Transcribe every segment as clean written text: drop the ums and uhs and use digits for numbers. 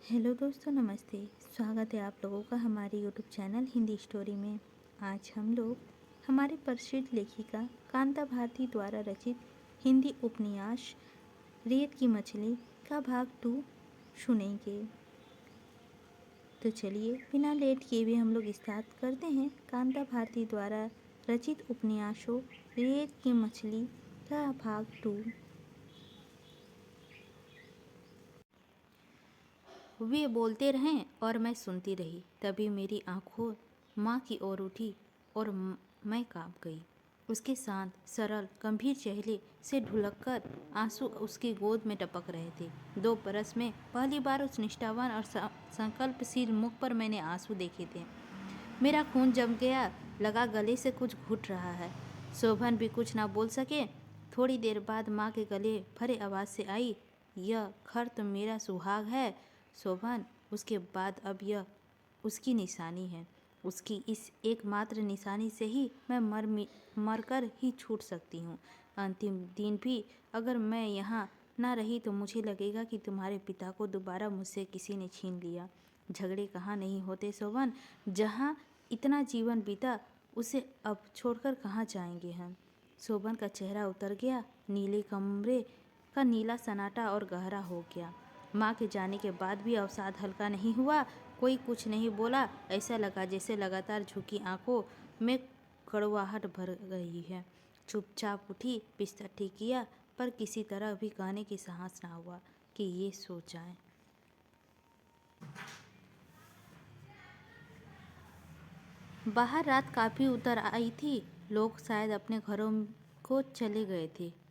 Hello दोस्तों, नमस्ते। स्वागत है आप लोगों का हमारे यूट्यूब चैनल हिंदी स्टोरी में। आज हम लोग हमारे प्रसिद्ध लेखिका कांता भारती द्वारा रचित हिंदी उपन्यास रेत की मछली का भाग 2 सुनेंगे। तो चलिए बिना लेट किए भी हम लोग स्टार्ट करते हैं कांता भारती द्वारा रचित उपन्यासों रेत की मछली का भाग 2। वे बोलते रहें और मैं सुनती रही। तभी मेरी आंखों माँ की ओर उठी और मैं कांप गई। उसके शांत, सरल, गंभीर चेहरे से ढुलककर आंसू उसकी गोद में टपक रहे थे। 2 बरस में पहली बार उस निष्ठावान और संकल्पशील मुख पर मैंने आंसू देखे थे। मेरा खून जम गया, लगा गले से कुछ घुट रहा है। शोभन भी कुछ ना बोल सके। थोड़ी देर बाद माँ के गले भरे आवाज़ से आई, यह घर तो मेरा सुहाग है शोभन। उसके बाद अब यह उसकी निशानी है। उसकी इस एकमात्र निशानी से ही मैं मर कर ही छूट सकती हूँ। अंतिम दिन भी अगर मैं यहाँ ना रही तो मुझे लगेगा कि तुम्हारे पिता को दोबारा मुझसे किसी ने छीन लिया। झगड़े कहाँ नहीं होते शोभन। जहाँ इतना जीवन बीता उसे अब छोड़कर कहाँ जाएंगे हम। शोभन का चेहरा उतर गया। नीले कमरे का नीला सन्नाटा और गहरा हो गया। माँ के जाने के बाद भी अवसाद हल्का नहीं हुआ। कोई कुछ नहीं बोला। ऐसा लगा जैसे लगातार झुकी आंखों में कड़वाहट भर गई है। चुपचाप उठी, बिस्तर ठीक किया, पर किसी तरह भी कहने की साहस ना हुआ कि ये सो जाए। बाहर रात काफ़ी उतर आई थी। लोग शायद अपने घरों को चले गए थे।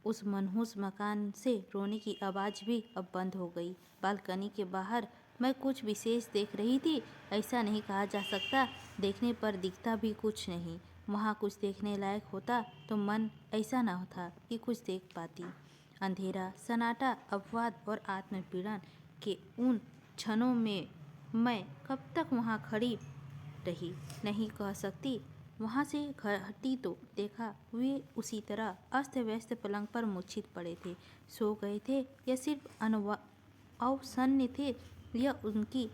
उस मनहूस मकान से रोने की आवाज़ भी अब बंद हो गई। बालकनी के बाहर मैं कुछ विशेष देख रही थी। ऐसा नहीं कहा जा सकता, देखने पर दिखता भी कुछ नहीं। वहाँ कुछ देखने लायक होता तो मन ऐसा न था कि कुछ देख पाती। अंधेरा, सन्नाटा, अपवाद और आत्मपीड़न के उन क्षणों में मैं कब तक वहाँ खड़ी रही नहीं कह सकती। वहाँ से हटी तो देखा वे उसी तरह अस्त व्यस्त पलंग पर मूर्छित पड़े थे। सो गए थे या सिर्फ अवसन्न थे। यह उनकी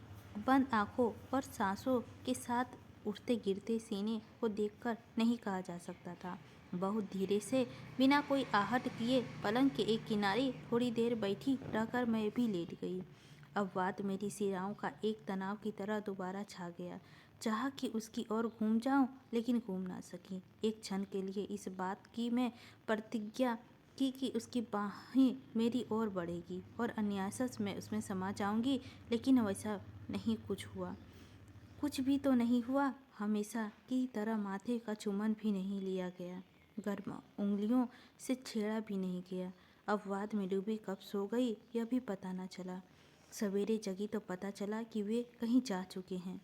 बंद आंखों और सांसों के साथ उठते गिरते सीने को देखकर नहीं कहा जा सकता था। बहुत धीरे से, बिना कोई आहट किए, पलंग के एक किनारे थोड़ी देर बैठी रहकर मैं भी लेट गई। अब बात मेरी सिराओं का एक तनाव की तरह दोबारा छा गया। चाहा कि उसकी ओर घूम जाऊं, लेकिन घूम ना सकी। एक क्षण के लिए इस बात की मैं प्रतिज्ञा की कि उसकी बाहें मेरी ओर बढ़ेगी और अन्यासस मैं उसमें समा जाऊंगी, लेकिन वैसा नहीं कुछ हुआ। कुछ भी तो नहीं हुआ। हमेशा की तरह माथे का चुम्बन भी नहीं लिया गया। गर्म उंगलियों से छेड़ा भी नहीं गया। अपवाद में डूबी कब सो गई यह भी पता न चला। सवेरे जगी तो पता चला कि वे कहीं जा चुके हैं।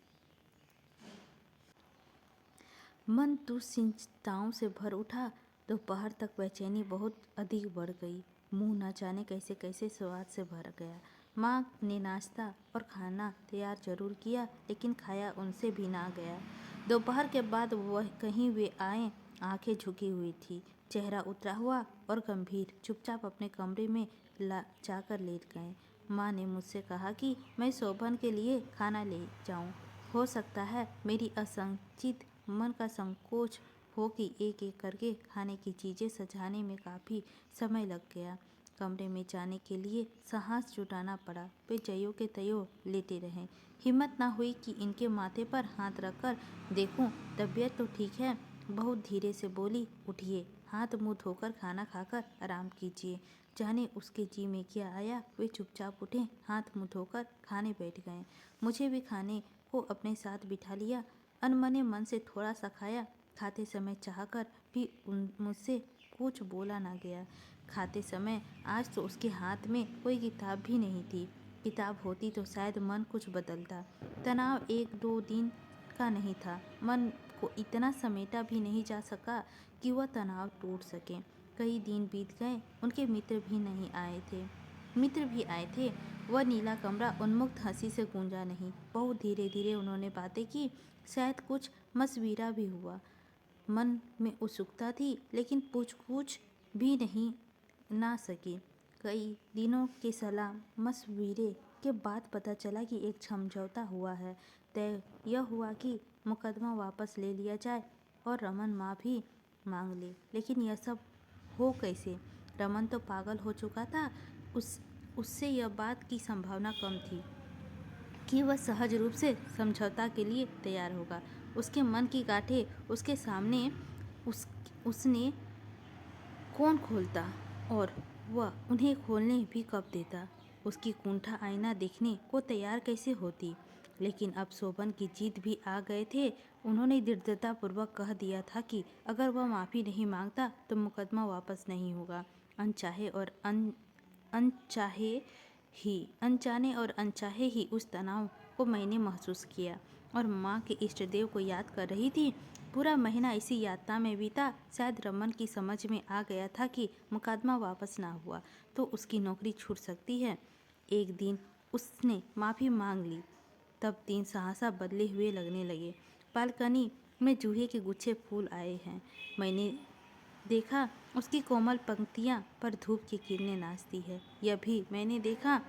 मन दुश्चिंताओं से भर उठा। दोपहर तक बेचैनी बहुत अधिक बढ़ गई। मुंह न जाने कैसे कैसे स्वाद से भर गया। माँ ने नाश्ता और खाना तैयार जरूर किया, लेकिन खाया उनसे भी ना गया। दोपहर के बाद वह कहीं वे आए, आंखें झुकी हुई थी, चेहरा उतरा हुआ और गंभीर। चुपचाप अपने कमरे में जाकर लेट गए। माँ ने मुझसे कहा कि मैं शोभन के लिए खाना ले जाऊं। हो सकता है मेरी असंचित मन का संकोच हो कि एक एक करके खाने की चीज़ें सजाने में काफ़ी समय लग गया। कमरे में जाने के लिए साहस जुटाना पड़ा। वे ज्यों के त्यों लेटे रहे। हिम्मत ना हुई कि इनके माथे पर हाथ रखकर देखूं। तबीयत तो ठीक है। बहुत धीरे से बोली, उठिए, हाथ मुंह धोकर खाना खाकर आराम कीजिए। जाने उसके जी में क्या आया, वे चुपचाप उठे, हाथ मुंह धोकर खाने बैठ गए। मुझे भी खाने को अपने साथ बिठा लिया। अनमने मन से थोड़ा सा खाया। खाते समय चाहकर भी मुझसे कुछ बोला ना गया। खाते समय आज तो उसके हाथ में कोई किताब भी नहीं थी। किताब होती तो शायद मन कुछ बदलता। तनाव 1-2 दिन का नहीं था। मन को इतना समेटा भी नहीं जा सका कि वह तनाव टूट सके। कई दिन बीत गए। उनके मित्र भी आए थे। वह नीला कमरा उन्मुक्त हंसी से गूंजा नहीं। बहुत धीरे धीरे उन्होंने बातें की। शायद कुछ मशविरा भी हुआ। मन में उत्सुकता थी, लेकिन पूछ भी नहीं ना सकी। कई दिनों के सलाह मशविरे के बाद पता चला कि एक समझौता हुआ है। तय यह हुआ कि मुकदमा वापस ले लिया जाए और रमन माफ़ी मांग ले। लेकिन यह सब हो कैसे? रमन तो पागल हो चुका था। उससे यह बात की संभावना कम थी कि वह सहज रूप से समझौता के लिए तैयार होगा। उसके मन की गांठें उसके सामने उसने कौन खोलता और वह उन्हें खोलने भी कब देता? उसकी कुंठा आईना देखने को तैयार कैसे होती? लेकिन अब शोभन की जीत भी आ गए थे। उन्होंने दृढ़तापूर्वक कह दिया था कि अगर वह माफ़ी नहीं मांगता तो मुकदमा वापस नहीं होगा। अनजाने और अनचाहे ही उस तनाव को मैंने महसूस किया और माँ के इष्टदेव को याद कर रही थी। पूरा महीना इसी यातना में बीता। शायद रमन की समझ में आ गया था कि मुकदमा वापस ना हुआ तो उसकी नौकरी छूट सकती है। एक दिन उसने माफ़ी मांग ली, तब दिन सहसा बदले हुए लगने लगे। बालकनी में जूहे के गुच्छे फूल आए हैं। मैंने देखा उसकी कोमल पंक्तियाँ पर धूप की किरणें नाचती है। यह भी मैंने देखा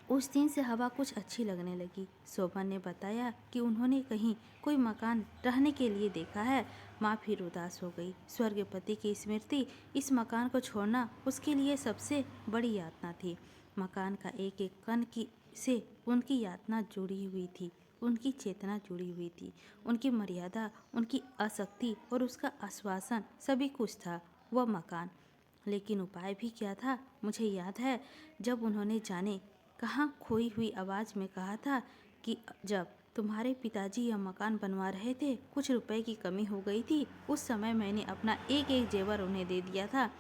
उस दिन से हवा कुछ अच्छी लगने लगी। शोभन ने बताया कि उन्होंने कहीं कोई मकान रहने के लिए देखा है। माँ फिर उदास हो गई। स्वर्गीय पति की स्मृति, इस मकान को छोड़ना उसके लिए सबसे बड़ी यातना थी। मकान का एक एक कण से उनकी यातना जुड़ी हुई थी, उनकी चेतना जुड़ी हुई थी, उनकी मर्यादा, उनकी आसक्ति और उसका आश्वासन सभी कुछ था वह मकान। लेकिन उपाय भी क्या था? मुझे याद है जब उन्होंने जाने कहाँ खोई हुई आवाज़ में कहा था कि जब तुम्हारे पिताजी यह मकान बनवा रहे थे, कुछ रुपए की कमी हो गई थी। उस समय मैंने अपना एक एक जेवर उन्हें दे दिया था।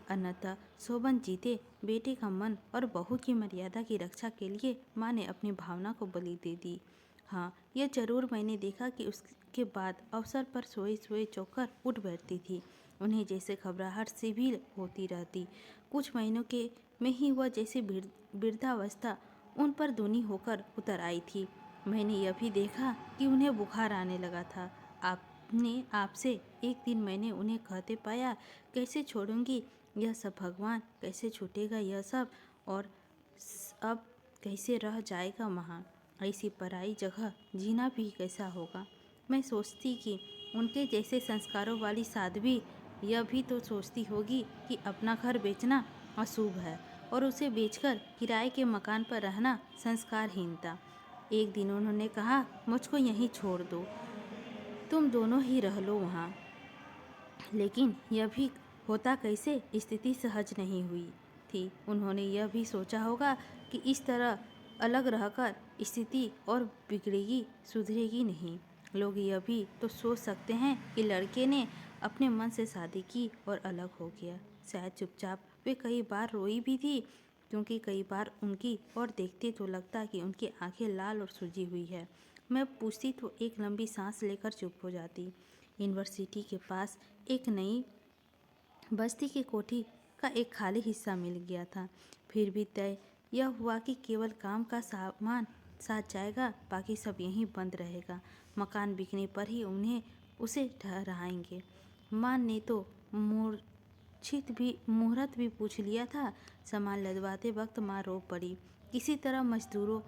अन्यथा शोभन जीते बेटे का मन और बहू की मर्यादा की रक्षा के लिए माँ ने अपनी भावना को बलि दे दी। हाँ, यह जरूर मैंने देखा कि उसके बाद अवसर पर सोए सोए चौंकर उठ बैठती थी। उन्हें जैसे घबराहट सी भी होती रहती। कुछ महीनों के में ही वह जैसे वृद्धावस्था उन पर दूनी होकर उतर आई थी। मैंने यह भी देखा कि उन्हें बुखार आने लगा था। आपसे एक दिन मैंने उन्हें कहते पाया, कैसे छोड़ूंगी यह सब भगवान, कैसे छूटेगा यह सब, और अब कैसे रह जाएगा वहाँ, ऐसी पराई जगह जीना भी कैसा होगा। मैं सोचती कि उनके जैसे संस्कारों वाली साध्वी यह भी तो सोचती होगी कि अपना घर बेचना अशुभ है और उसे बेचकर किराए के मकान पर रहना संस्कारहीनता। एक दिन उन्होंने कहा, मुझको यहीं छोड़ दो, तुम दोनों ही रह लो वहाँ। लेकिन यह भी होता कैसे? स्थिति सहज नहीं हुई थी। उन्होंने यह भी सोचा होगा कि इस तरह अलग रहकर स्थिति और बिगड़ेगी, सुधरेगी नहीं। लोग यह भी तो सोच सकते हैं कि लड़के ने अपने मन से शादी की और अलग हो गया। शायद चुपचाप वे कई बार रोई भी थी, क्योंकि कई बार उनकी ओर देखते तो लगता कि उनकी आंखें लाल और सूजी हुई है। मैं पूछती तो एक लंबी सांस लेकर चुप हो जाती। यूनिवर्सिटी के पास एक नई बस्ती की कोठी का एक खाली हिस्सा मिल गया था। फिर भी तय यह हुआ कि केवल काम का सामान साथ जाएगा, बाकी सब यहीं बंद रहेगा। मकान बिकने पर ही उन्हें उसे ठहराएंगे। माँ ने तो मुहूर्त भी पूछ लिया था। सामान लदवाते वक्त माँ रो पड़ी। किसी तरह मजदूरों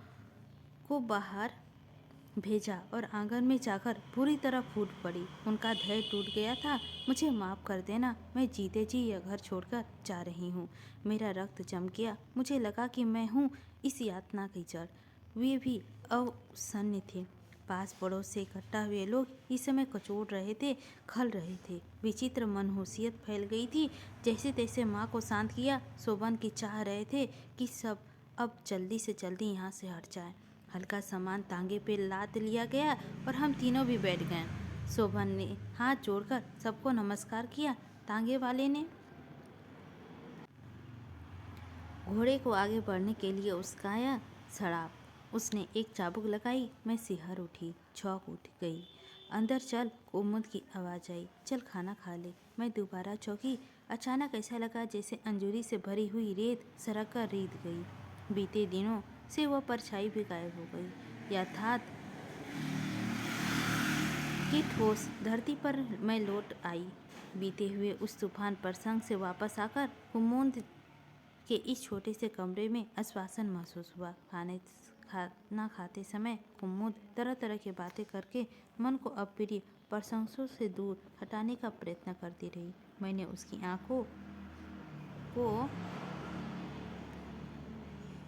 को बाहर भेजा और आंगन में जाकर पूरी तरह फूट पड़ी। उनका धैर्य टूट गया था। मुझे माफ़ कर देना, मैं जीते जी यह घर छोड़कर जा रही हूँ। मेरा रक्त जम गया। मुझे लगा कि मैं हूँ इस यातना की जड़। वे भी अवसन्न थे। पास पड़ोस से इकट्ठा हुए लोग इस समय कचोट रहे थे, खल रहे थे। विचित्र मनहूसियत फैल गई थी। जैसे तैसे माँ को शांत किया। शोभन की चाह रहे थे कि सब अब जल्दी से जल्दी यहाँ से हट जाए। हल्का सामान तांगे पे लाद लिया गया और हम तीनों भी बैठ गए। शोभन ने हाथ जोड़कर सबको नमस्कार किया। तांगे वाले ने घोड़े को आगे बढ़ने के लिए उस्काया। सड़ाप उसने एक चाबुक लगाई। मैं सिहर उठी, चौंक उठ गई। अंदर चल, कुमुद की आवाज़ आई। चल खाना खा ले। मैं दोबारा चौंकी। अचानक ऐसा लगा जैसे अंजूरी से भरी हुई रेत सरक कर रीत गई। बीते दिनों से वह परछाई भी गायब हो गई। यथार्थ की ठोस धरती पर मैं लौट आई। बीते हुए उस तूफान प्रसंग से वापस आकर कुमुद के इस छोटे से कमरे में आश्वासन महसूस हुआ। खाना खाते समय कुमुद तरह तरह की बातें करके मन को अप्रिय प्रशंसों से दूर हटाने का प्रयत्न करती रही। मैंने उसकी आंखों को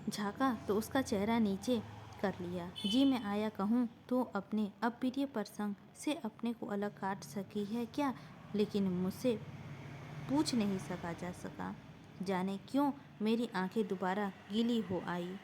झाँका तो उसका चेहरा नीचे कर लिया। जी मैं आया कहूँ तो अपने अप्रिय प्रसंग से अपने को अलग काट सकी है क्या, लेकिन मुझसे पूछ नहीं जा सका। जाने क्यों मेरी आंखें दोबारा गीली हो आई।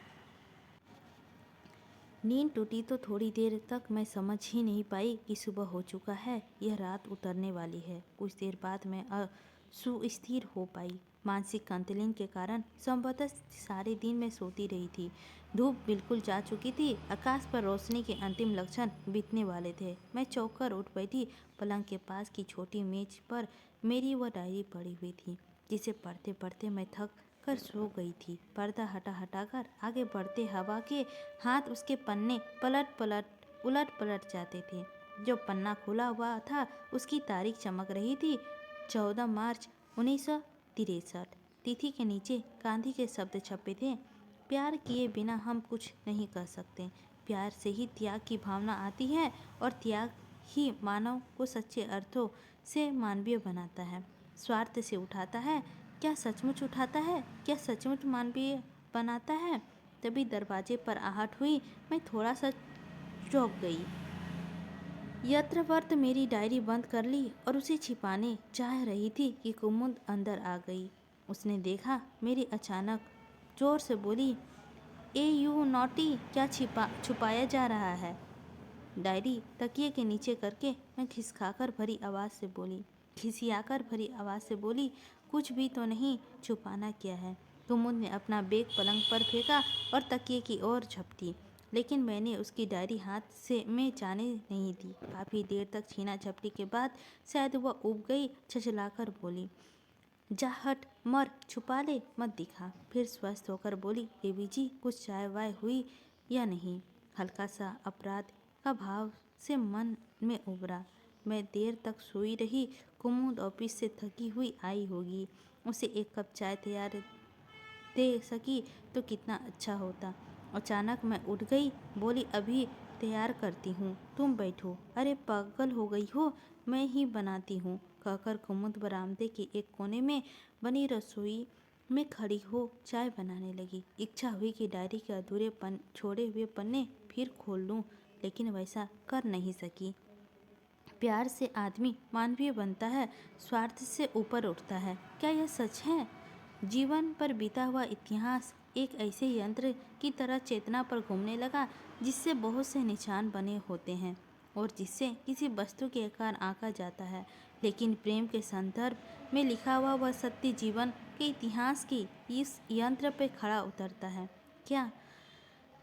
नींद टूटी तो थोड़ी देर तक मैं समझ ही नहीं पाई कि सुबह हो चुका है, यह रात उतरने वाली है। कुछ देर बाद मैं सुस्थिर हो पाई। मानसिक संतुलन के कारण संभवतः सारे दिन मैं सोती रही थी। धूप बिल्कुल जा चुकी थी। आकाश पर रोशनी के अंतिम लक्षण बीतने वाले थे। मैं चौंक कर उठ बैठी। पलंग के पास की छोटी मेज पर मेरी वह डायरी पड़ी हुई थी जिसे पढ़ते पढ़ते मैं थक कर सो गई थी। पर्दा हटाकर आगे बढ़ते हवा के हाथ उसके पन्ने उलट पलट जाते थे। जो पन्ना खुला हुआ था उसकी तारीख चमक रही थी 14 मार्च 1963। तिथि के नीचे गांधी के शब्द छपे थे, प्यार किए बिना हम कुछ नहीं कर सकते। प्यार से ही त्याग की भावना आती है और त्याग ही मानव को सच्चे अर्थों से मानवीय बनाता है, स्वार्थ से उठाता है। क्या सचमुच उठाता है? क्या सचमुच मानवीय बनाता है? तभी दरवाजे पर आहट हुई। मैं थोड़ा सा चौंक गई। यत्रवर्त मेरी डायरी बंद कर ली और उसे छिपाने चाह रही थी कि कुमुद अंदर आ गई। उसने देखा मेरी अचानक जोर से बोली, ए यू नॉटी, क्या छुपाया जा रहा है? डायरी तकिए के नीचे करके मैं खिसियाकर भरी आवाज़ से बोली, कुछ भी तो नहीं, छुपाना क्या है? कुमुद ने अपना बैग पलंग पर फेंका और तकिए की ओर झपटी, लेकिन मैंने उसकी डायरी हाथ से में जाने नहीं दी। काफ़ी देर तक छीना झपटी के बाद शायद वह उब गई, छचलाकर बोली, जा हट, मर, छुपा ले, मत दिखा। फिर स्वस्थ होकर बोली, बेबी जी कुछ चाय वाय हुई या नहीं? हल्का सा अपराध का भाव से मन में उभरा। मैं देर तक सोई रही। कुमुद ऑफिस से थकी हुई आई होगी, उसे एक कप चाय तैयार दे सकी तो कितना अच्छा होता। अचानक मैं उठ गई, बोली, अभी तैयार करती हूँ, तुम बैठो। अरे पागल हो गई हो, मैं ही बनाती हूँ, कहकर कुमुद बरामदे के एक कोने में बनी रसोई में खड़ी हो चाय बनाने लगी। इच्छा हुई कि डायरी के अधूरे छोड़े हुए पन्ने फिर खोल लूँ, लेकिन वैसा कर नहीं सकी। प्यार से आदमी मानवीय बनता है, स्वार्थ से ऊपर उठता है। क्या यह सच है? जीवन पर बीता हुआ इतिहास एक ऐसे यंत्र की तरह चेतना पर घूमने लगा जिससे बहुत से निशान बने होते हैं और जिससे किसी वस्तु के आकार आंका जाता है, लेकिन प्रेम के संदर्भ में लिखा हुआ वह सत्य जीवन के इतिहास की इस यंत्र पर खड़ा उतरता है। क्या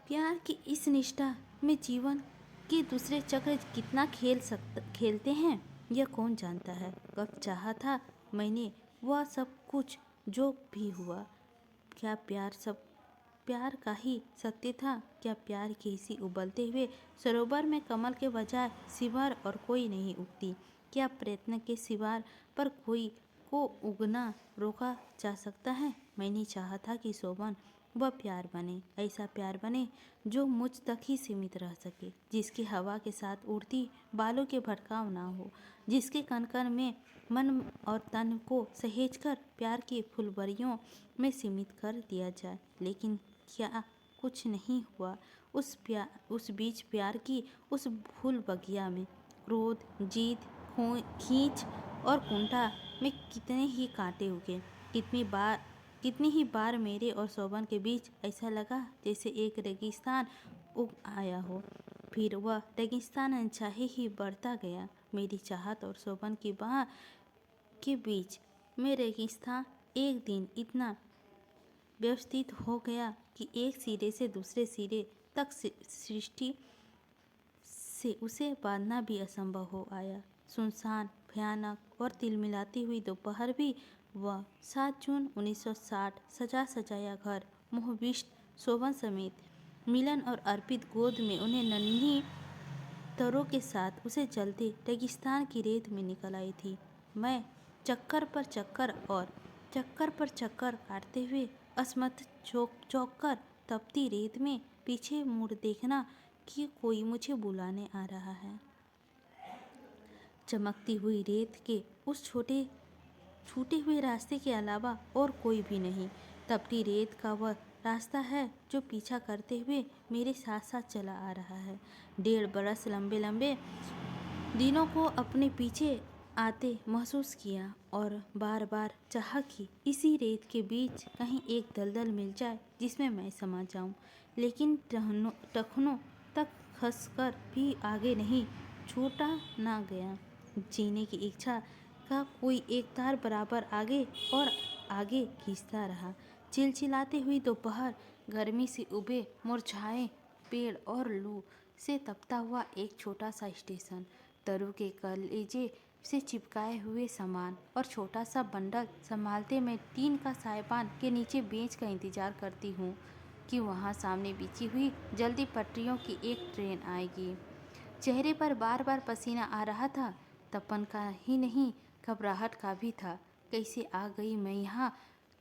प्यार की इस निष्ठा में जीवन के दूसरे चक्र कितना खेलते हैं, यह कौन जानता है। कब चाहा था मैंने वह सब कुछ जो भी हुआ? क्या प्यार का ही सत्य था? क्या प्यार के इसी उबलते हुए सरोवर में कमल के बजाय सिवार और कोई नहीं उगती? क्या प्रयत्न के सिवार पर कोई को उगना रोका जा सकता है? मैंने चाहा था कि शोभन वह प्यार बने, ऐसा प्यार बने जो मुझ तक ही सीमित रह सके, जिसकी हवा के साथ उड़ती बालों के भड़काव ना हो, जिसके कण कण में मन और तन को सहेज कर प्यार की फुलवरियों में सीमित कर दिया जाए। लेकिन क्या कुछ नहीं हुआ? उस बीच प्यार की उस फूल बगिया में क्रोध, जीत, खींच और कुंठा में कितने ही कांटे उगे। कितनी ही बार मेरे और शोभन के बीच ऐसा लगा जैसे एक रेगिस्तान उग आया हो। फिर वह रेगिस्तान अनचाहे ही बढ़ता गया। मेरी चाहत और शोभन की बाह के बीच में रेगिस्तान एक दिन इतना व्यवस्थित हो गया कि एक सिरे से दूसरे सिरे तक सृष्टि से उसे बांधना भी असंभव हो आया। सुनसान, भयानक और तिलमिलाती हुई दोपहर भी वह 7 जून 1960 सजा सजाया घर, मोहविष्ट शोभन समेत मिलन और अर्पित गोद में उन्हें नन्ही तरों के साथ उसे जलते रेगिस्तान की रेत में निकल आई थी। मैं चक्कर पर चक्कर काटते हुए असमर्थ चौंक कर तपती रेत में पीछे मुड़ देखना कि कोई मुझे बुलाने आ रहा है। चमकती हुई रेत के उस छूटे हुए रास्ते के अलावा और कोई भी नहीं। तपती रेत का वह रास्ता है जो पीछा करते हुए मेरे साथ साथ चला आ रहा है। 1.5 बरस लंबे लंबे दिनों को अपने पीछे आते महसूस किया और बार बार चाहा कि इसी रेत के बीच कहीं एक दलदल मिल जाए जिसमें मैं समा जाऊं, लेकिन टखनों तक खसकर भी आगे नहीं छूटा ना गया। जीने की इच्छा का कोई एक तार बराबर आगे और आगे खींचता रहा। चिलचिलाती हुई दोपहर, गर्मी से उबे मुरझाए पेड़ और लू से तपता हुआ एक छोटा सा स्टेशन, तरु के कलेजे से चिपकाए हुए सामान और छोटा सा बंडल संभालते मैं टीन का साइबान के नीचे बेंच का इंतजार करती हूँ कि वहाँ सामने बिछी हुई जल्दी पटरियों की एक ट्रेन आएगी। चेहरे पर बार बार पसीना आ रहा था, तपन का ही नहीं घबराहट का भी था। कैसे आ गई मैं यहाँ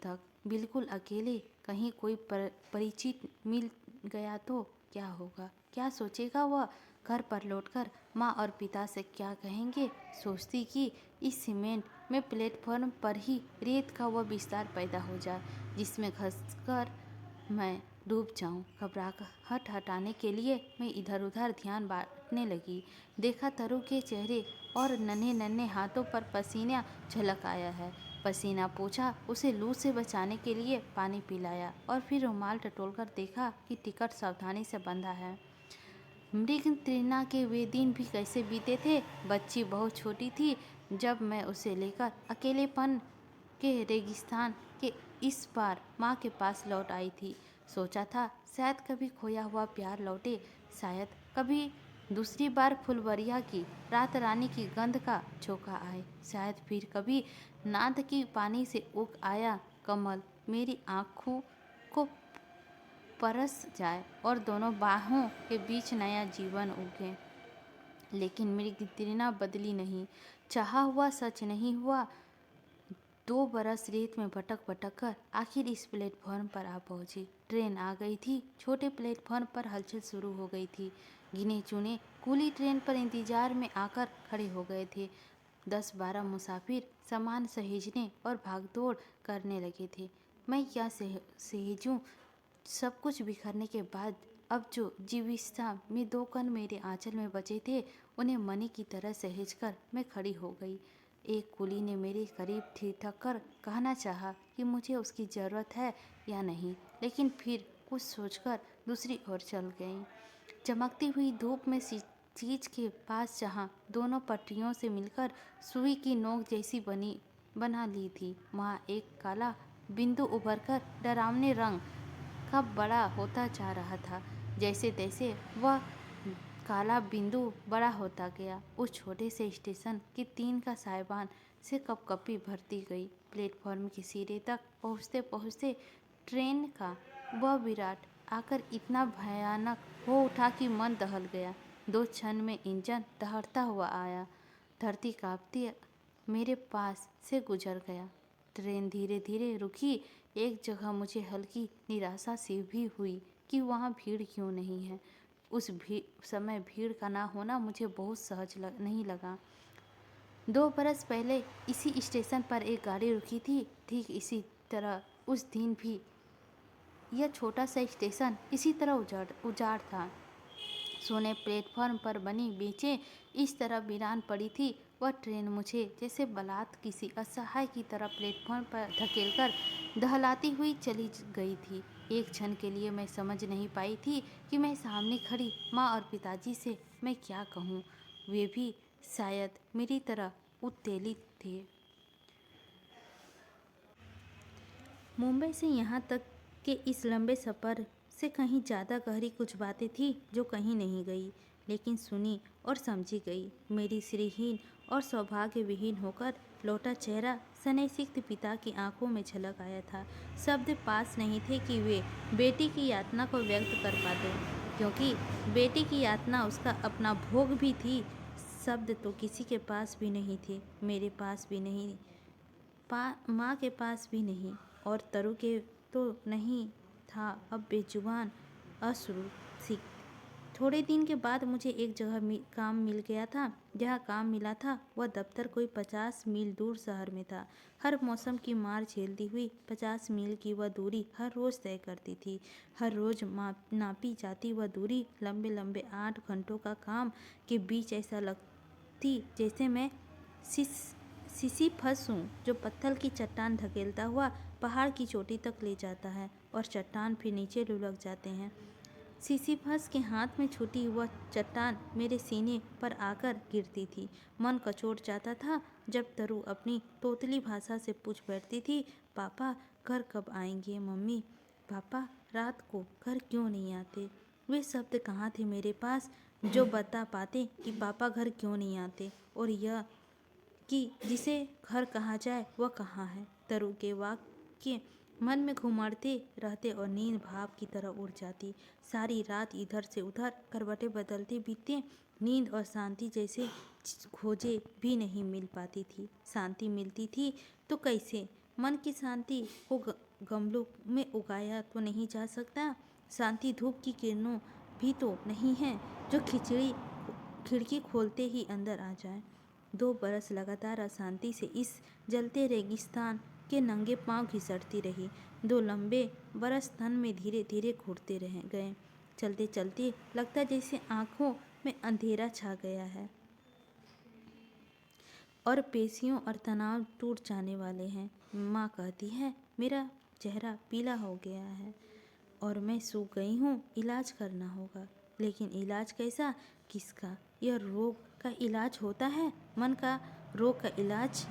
तक बिल्कुल अकेले? कहीं कोई परिचित मिल गया तो क्या होगा? क्या सोचेगा वह? घर पर लौटकर माँ और पिता से क्या कहेंगे? सोचती कि इस सीमेंट में प्लेटफॉर्म पर ही रेत का वह विस्तार पैदा हो जाए जिसमें घसकर मैं डूब जाऊं। घबराहट हटाने के लिए मैं इधर उधर ध्यान बांटने लगी। देखा तरु के चेहरे और नन्हे नन्हे हाथों पर पसीना झलक आया है। पसीना पोंछा, उसे लू से बचाने के लिए पानी पिलाया और फिर रुमाल टटोलकर देखा कि टिकट सावधानी से बंधा है। मृग तृष्णा के वे दिन भी कैसे बीते थे। बच्ची बहुत छोटी थी जब मैं उसे लेकर अकेलेपन के रेगिस्तान के इस पार माँ के पास लौट आई थी। सोचा था शायद कभी खोया हुआ प्यार लौटे, शायद कभी दूसरी बार फुलवरिया की रात रानी की गंध का झोंका आए, शायद फिर कभी नाद की पानी से उग आया कमल मेरी आँखों को परस जाए और दोनों बाहों के बीच नया जीवन उगे। लेकिन मेरी तृष्णा बदली नहीं, चाहा हुआ सच नहीं हुआ। 2 बरस रेत में भटक भटक कर आखिर इस प्लेटफॉर्म पर आ पहुंची। ट्रेन आ गई थी। छोटे प्लेटफॉर्म पर हलचल शुरू हो गई थी। गिने चुने कूली ट्रेन पर इंतजार में आकर खड़े हो गए थे। 10-12 मुसाफिर सामान सहेजने और भागदौड़ करने लगे थे। मैं क्या सहेजूं? सब कुछ बिखरने के बाद अब जो जीविस्ता में 2 कण मेरे आंचल में बचे थे उन्हें मणि की तरह सहेजकर मैं खड़ी हो गई। एक कुली ने मेरे करीब ठिठक कर कहना चाहा कि मुझे उसकी ज़रूरत है या नहीं, लेकिन फिर कुछ सोचकर दूसरी ओर चल गई। चमकती हुई धूप में चीज के पास जहाँ दोनों पटरियों से मिलकर सुई की नोक जैसी बना ली थी, वहाँ एक काला बिंदु उभरकर डरावने रंग का बड़ा होता जा रहा था। जैसे तैसे वह काला बिंदु बड़ा होता गया, उस छोटे से स्टेशन की टीन का साइबान से कपकपी भरती गई। प्लेटफॉर्म के सिरे तक पहुँचते पहुँचते ट्रेन का वह विराट आकर इतना भयानक हो उठा कि मन दहल गया। 2 क्षण में इंजन दहाड़ता हुआ आया, धरती कांपती मेरे पास से गुजर गया। ट्रेन धीरे धीरे रुकी। एक जगह मुझे हल्की निराशा सी भी हुई कि वहाँ भीड़ क्यों नहीं है। उस समय भीड़ का ना होना मुझे बहुत सहज नहीं लगा। 2 बरस पहले इसी स्टेशन पर एक गाड़ी रुकी थी। ठीक इसी तरह उस दिन भी यह छोटा सा स्टेशन इसी तरह उजाड़ था। सोने प्लेटफॉर्म पर बनी बेंचें इस तरह वीरान पड़ी थी। वह ट्रेन मुझे जैसे बलात् किसी असहाय की तरह प्लेटफॉर्म पर धकेलकर दहलाती हुई चली गई थी। एक क्षण के लिए मैं समझ नहीं पाई थी कि मैं सामने खड़ी माँ और पिताजी से मैं क्या कहूँ। वे भी शायद मेरी तरह उत्तेजित थे। मुंबई से यहाँ तक के इस लंबे सफ़र से कहीं ज़्यादा गहरी कुछ बातें थी जो कहीं नहीं गई, लेकिन सुनी और समझी गई। मेरी श्रीहीन और सौभाग्य विहीन होकर लौटा चेहरा स्नेहसिक्त पिता की आंखों में झलक आया था। शब्द पास नहीं थे कि वे बेटी की यातना को व्यक्त कर पाते, क्योंकि बेटी की यातना उसका अपना भोग भी थी। शब्द तो किसी के पास भी नहीं थे, मेरे पास भी नहीं, माँ के पास भी नहीं और तरु के तो नहीं था, अब बेजुबान अश्रुसिक्त। थोड़े दिन के बाद मुझे एक जगह काम मिल गया था। जहाँ काम मिला था वह दफ्तर कोई 50 मील दूर शहर में था। हर मौसम की मार झेलती हुई 50 मील की वह दूरी हर रोज़ तय करती थी। हर रोज़ नापी जाती वह दूरी लंबे लंबे 8 घंटों का काम के बीच ऐसा लगती जैसे मैं सिसिफस हूँ, जो पत्थर की चट्टान धकेलता हुआ पहाड़ की चोटी तक ले जाता है और चट्टान फिर नीचे लुढ़क जाते हैं। सिसिफस के हाथ में छूटी वह चट्टान मेरे सीने पर आकर गिरती थी। मन कचोट जाता था जब तरु अपनी तोतली भाषा से पूछ बैठती थी, पापा घर कब आएंगे? मम्मी, पापा रात को घर क्यों नहीं आते? वे शब्द कहाँ थे मेरे पास जो बता पाते कि पापा घर क्यों नहीं आते? और यह कि जिसे घर कहा जाए वह कहाँ है? तरु के वाक्य मन में घुमड़ते रहते और नींद भाप की तरह उड़ जाती। सारी रात इधर से उधर करवटें बदलते बीतते। नींद और शांति जैसे खोजे भी नहीं मिल पाती थी। शांति मिलती थी तो कैसे? मन की शांति को गमलों में उगाया तो नहीं जा सकता। शांति धूप की किरणों भी तो नहीं है जो खिड़की खोलते ही अंदर आ जाए। 2 बरस लगातार अशांति से इस जलते रेगिस्तान के नंगे पांव घिसटती रही। 2 लंबे बरस तन में धीरे धीरे घुटते रह गए। चलते चलते लगता जैसे आँखों में अंधेरा छा गया है और पेशियों और तनाव टूट जाने वाले हैं। माँ कहती है मेरा चेहरा पीला हो गया है और मैं सूख गई हूँ, इलाज करना होगा। लेकिन इलाज कैसा? किसका? यह रोग का इलाज होता है? मन का रोग का इलाज?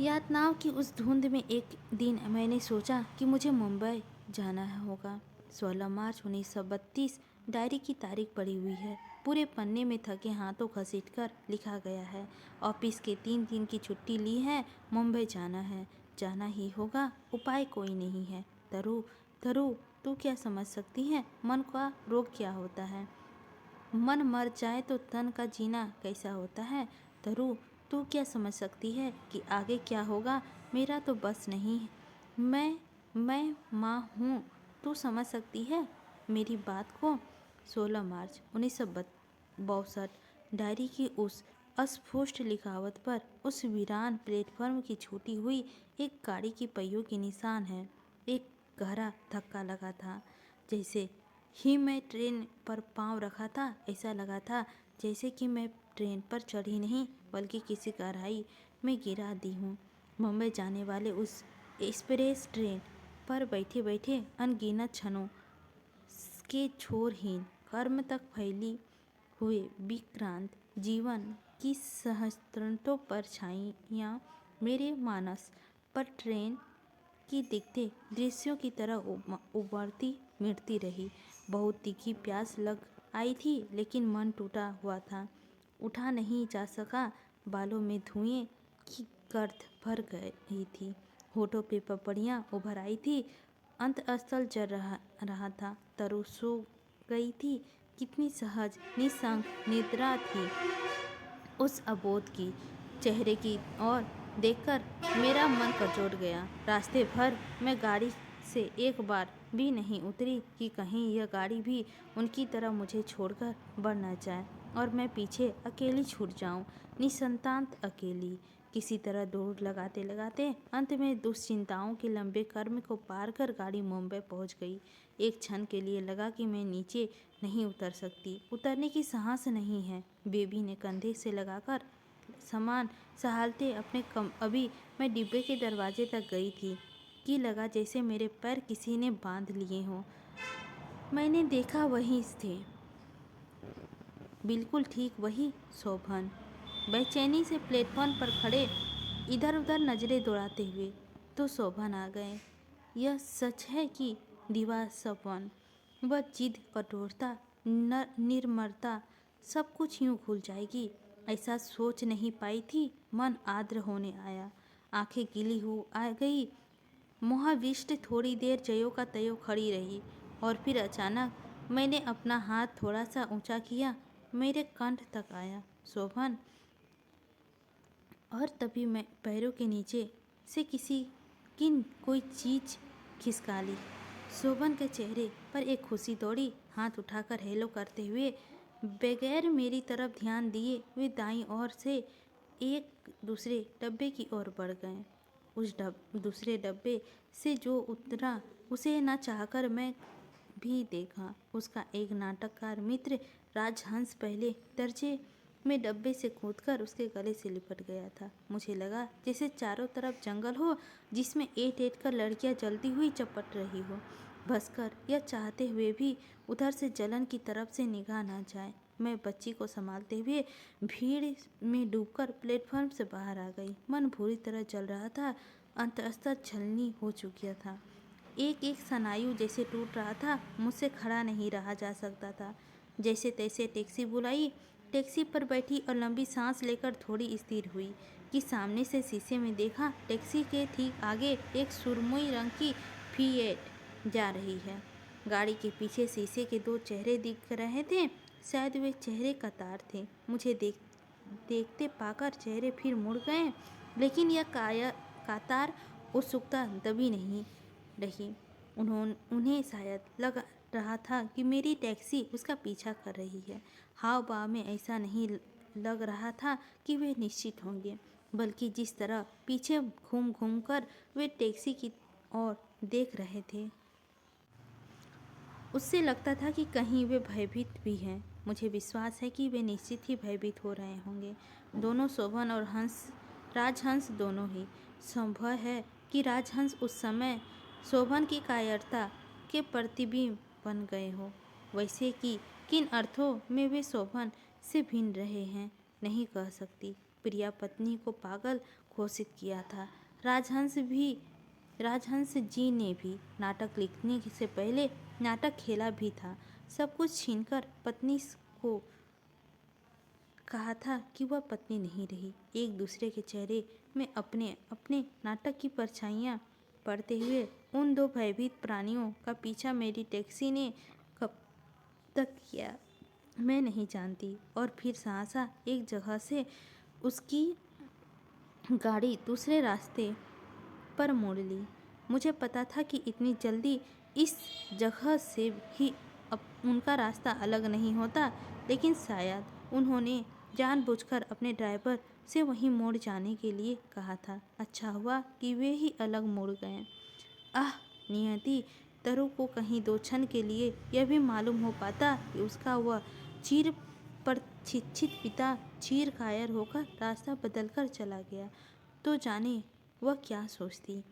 यातनाओं की उस धुंध में एक दिन मैंने सोचा कि मुझे मुंबई जाना होगा। 16 मार्च 1932 डायरी की तारीख पड़ी हुई है। पूरे पन्ने में थके हाथों घसीटकर लिखा गया है, ऑफिस के 3 दिन की छुट्टी ली है, मुंबई जाना है, जाना ही होगा, उपाय कोई नहीं है। तरु, तरु, तू क्या समझ सकती है मन का रोग क्या होता है? मन मर जाए तो तन का जीना कैसा होता है? तरु, तू क्या समझ सकती है कि आगे क्या होगा? मेरा तो बस नहीं। मैं माँ हूँ, तू समझ सकती है मेरी बात को? 16 मार्च 1962 डायरी की उस अस्पष्ट लिखावट पर उस वीरान प्लेटफॉर्म की छूटी हुई एक गाड़ी की पहियों के निशान है। एक गहरा धक्का लगा था। जैसे ही मैं ट्रेन पर पाँव रखा था, ऐसा लगा था जैसे कि मैं ट्रेन पर चढ़ी नहीं बल्कि किसी गहराई में गिरा दी हूँ। मुंबई जाने वाले उस एक्सप्रेस ट्रेन पर बैठे बैठे अनगिनत क्षणों के छोरहीन कर्म तक फैली हुए विक्रांत जीवन की सहस्त्रों परछाइयाँ मेरे मानस पर ट्रेन की दिखते दृश्यों की तरह उभरती मिटती रही। बहुत तीखी प्यास लग आई थी लेकिन मन टूटा हुआ था, उठा नहीं जा सका। बालों में धुएं की गर्द भर गई थी, होठों पे पपड़ियाँ उभर आई थी, अंतस्थल जल रहा था। तरु सो गई थी। कितनी सहज निसंग निद्रा थी उस अबोध की। चेहरे की ओर देखकर मेरा मन कचोट गया। रास्ते भर मैं गाड़ी से एक बार भी नहीं उतरी कि कहीं यह गाड़ी भी उनकी तरह मुझे छोड़कर बढ़ न जाए और मैं पीछे अकेली छूट जाऊं, निसंतान अकेली। किसी तरह दौड़ लगाते लगाते अंत में दुश्चिंताओं के लंबे क्रम को पार कर गाड़ी मुंबई पहुंच गई। एक क्षण के लिए लगा कि मैं नीचे नहीं उतर सकती, उतरने की साहस नहीं है। बेबी ने कंधे से लगाकर सामान संभालते अपने अभी मैं डिब्बे के दरवाजे तक गई थी कि लगा जैसे मेरे पैर किसी ने बांध लिए हों। मैंने देखा वहीं थे, बिल्कुल ठीक वही शोभन, बेचैनी से प्लेटफॉर्म पर खड़े इधर उधर नजरें दौड़ाते हुए। तो शोभन आ गए। यह सच है कि दीवार सपन, वह जिद, कठोरता, निर्ममता सब कुछ यूं खुल जाएगी, ऐसा सोच नहीं पाई थी। मन आर्द्र होने आया, आंखें गीली हो आ गई। मोहाविष्ट थोड़ी देर जयो का तयो खड़ी रही और फिर अचानक मैंने अपना हाथ थोड़ा सा ऊंचा किया, मेरे कंठ तक आया, शोभन। और तभी मैं पैरों के नीचे से किसी कि कोई चीज खिसका ली। शोभन के चेहरे पर एक खुशी दौड़ी। हाथ उठाकर हेलो करते हुए बगैर मेरी तरफ ध्यान दिए वे दाईं ओर से एक दूसरे डब्बे की ओर बढ़ गए। उस दूसरे डब्बे से जो उतरा उसे न चाहकर मैं भी देखा। उसका एक नाटककार मित्र राजहंस पहले दर्जे में डब्बे से कूदकर उसके गले से लिपट गया था। मुझे लगा जैसे चारों तरफ जंगल हो जिसमें एट एट कर लड़कियां जलती हुई चपट रही हो। भस्कर यह चाहते हुए भी उधर से जलन की तरफ से निगाह न जाए। मैं बच्ची को संभालते हुए भीड़ में डूबकर प्लेटफॉर्म से बाहर आ गई। मन बुरी तरह जल रहा था, अंतःस्तर छलनी हो चुका था। एक एक स्नायु जैसे टूट रहा था। मुझसे खड़ा नहीं रहा जा सकता था। जैसे तैसे टैक्सी बुलाई। टैक्सी पर बैठी और लंबी सांस लेकर थोड़ी स्थिर हुई कि सामने से शीशे में देखा टैक्सी के ठीक आगे एक सुरमई रंग की फिएट जा रही है। गाड़ी के पीछे शीशे के दो चेहरे दिख रहे थे। शायद वे चेहरे कतार थे। मुझे देखते पाकर चेहरे फिर मुड़ गए, लेकिन यह कतार उत्सुकता दबी नहीं रही। उन्हें शायद लग रहा था कि मेरी टैक्सी उसका पीछा कर रही है। हाव भाव में ऐसा नहीं लग रहा था कि वे निश्चित होंगे, बल्कि जिस तरह पीछे घूम घूम कर वे टैक्सी की ओर देख रहे थे, उससे लगता था कि कहीं वे भयभीत भी हैं। मुझे विश्वास है कि वे निश्चित ही भयभीत हो रहे होंगे। दोनों, शोभन और राजहंस दोनों ही। संभव है कि राजहंस उस समय शोभन की कायरता के प्रतिबिंब बन गए हो। वैसे कि किन अर्थों में वे शोभन से भिन्न रहे हैं नहीं कह सकती। प्रिया पत्नी को पागल घोषित किया था। राजहंस जी ने भी नाटक लिखने से पहले नाटक खेला भी था। सब कुछ छीनकर पत्नी को कहा था कि वह पत्नी नहीं रही। एक दूसरे के चेहरे में अपने अपने नाटक की परछाइयाँ पड़ते हुए उन दो भयभीत प्राणियों का पीछा मेरी टैक्सी ने कब तक किया मैं नहीं जानती। और फिर सहसा एक जगह से उसकी गाड़ी दूसरे रास्ते पर मोड़ ली। मुझे पता था कि इतनी जल्दी इस जगह से ही उनका रास्ता अलग नहीं होता, लेकिन शायद उन्होंने जानबूझकर अपने ड्राइवर से वहीं मोड़ जाने के लिए कहा था। अच्छा हुआ कि वे ही अलग मुड़ गए। आह नियति, तरु को कहीं दो क्षण के लिए यह भी मालूम हो पाता कि उसका वह चीर प्रशिक्षित पिता चीर कायर होकर रास्ता बदलकर चला गया, तो जाने वह क्या सोचती।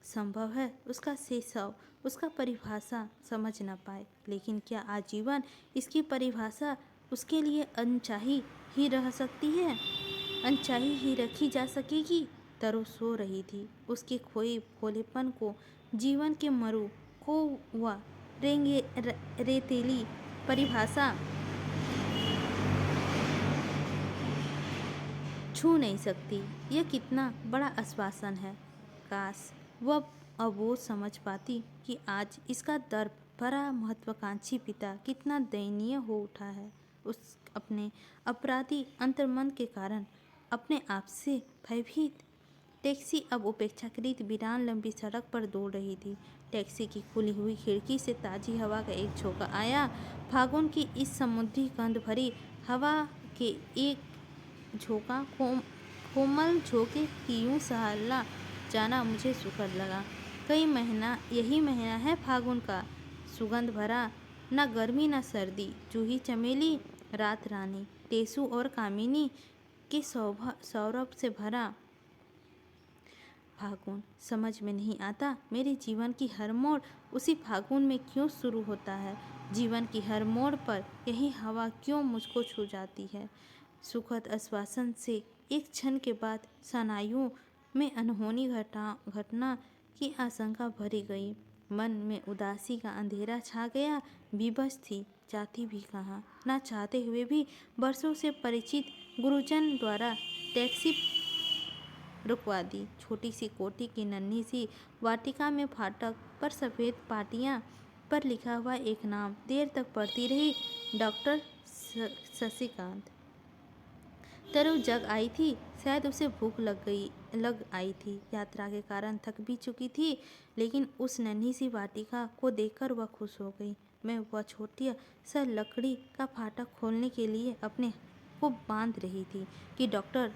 संभव है उसका शैशव, उसका परिभाषा समझ न पाए, लेकिन क्या आजीवन इसकी परिभाषा उसके लिए अनचाही ही रह सकती है, अनचाही ही रखी जा सकेगी। तरु सो रही थी। उसके खोए भोलेपन को, जीवन के मरु को वह रेतीली परिभाषा छू नहीं सकती। यह कितना बड़ा आश्वासन है। काश वह अब वो समझ पाती कि आज इसका दर्द भरा महत्वाकांक्षी पिता कितना दयनीय हो उठा है। उस अपने अपराधी अंतर्मन के कारण अपने आप से भयभीत। टैक्सी अब अपेक्षाकृत वीरान लंबी सड़क पर दौड़ रही थी। टैक्सी की खुली हुई खिड़की से ताज़ी हवा का एक झोंका आया। फागुन की इस समुद्री गंध भरी हवा के एक झोंका कोमल झोंके की यूं सहला जाना मुझे सुखद लगा। यही महीना है फागुन का, सुगंध भरा, न गर्मी न सर्दी, जूही चमेली, रात रानी, टेसू और कामिनी के सौरभ से भरा फागुन। समझ में नहीं आता मेरे जीवन की हर मोड़ उसी फागुन में क्यों शुरू होता है। जीवन की हर मोड़ पर यही हवा क्यों मुझको छू जाती है। सुखद आश्वासन से एक क्षण के बाद स्नायुओं में अनहोनी घटना की आशंका भरी गई। मन में उदासी का अंधेरा छा गया। विवश थी, जाती भी कहाँ। ना चाहते हुए भी वर्षों से परिचित गुरुजन द्वारा टैक्सी रुकवा दी। छोटी सी कोठी की नन्ही सी वाटिका में फाटक पर सफ़ेद पाटियाँ पर लिखा हुआ एक नाम देर तक पढ़ती रही, डॉक्टर शशिकांत। तरु जग आई थी। शायद उसे भूख लग गई लग आई थी। यात्रा के कारण थक भी चुकी थी, लेकिन उस नन्ही सी वाटिका को देखकर वह खुश हो गई। मैं वह छोटी सा लकड़ी का फाटक खोलने के लिए अपने को बांध रही थी कि डॉक्टर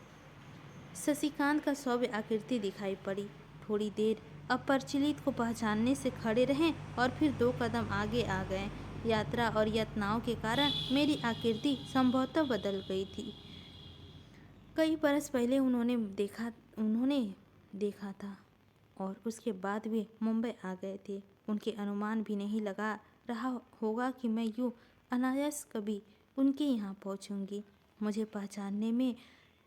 शशिकांत का सौम्य आकृति दिखाई पड़ी। थोड़ी देर अपरिचित को पहचानने से खड़े रहें और फिर 2 कदम आगे आ गए। यात्रा और यातनाओं के कारण मेरी आकृति संभवतः बदल गई थी। कई बरस पहले उन्होंने देखा था और उसके बाद वे मुंबई आ गए थे। उनके अनुमान भी नहीं लगा रहा होगा कि मैं यूँ अनायास कभी उनके यहाँ पहुँचूँगी। मुझे पहचानने में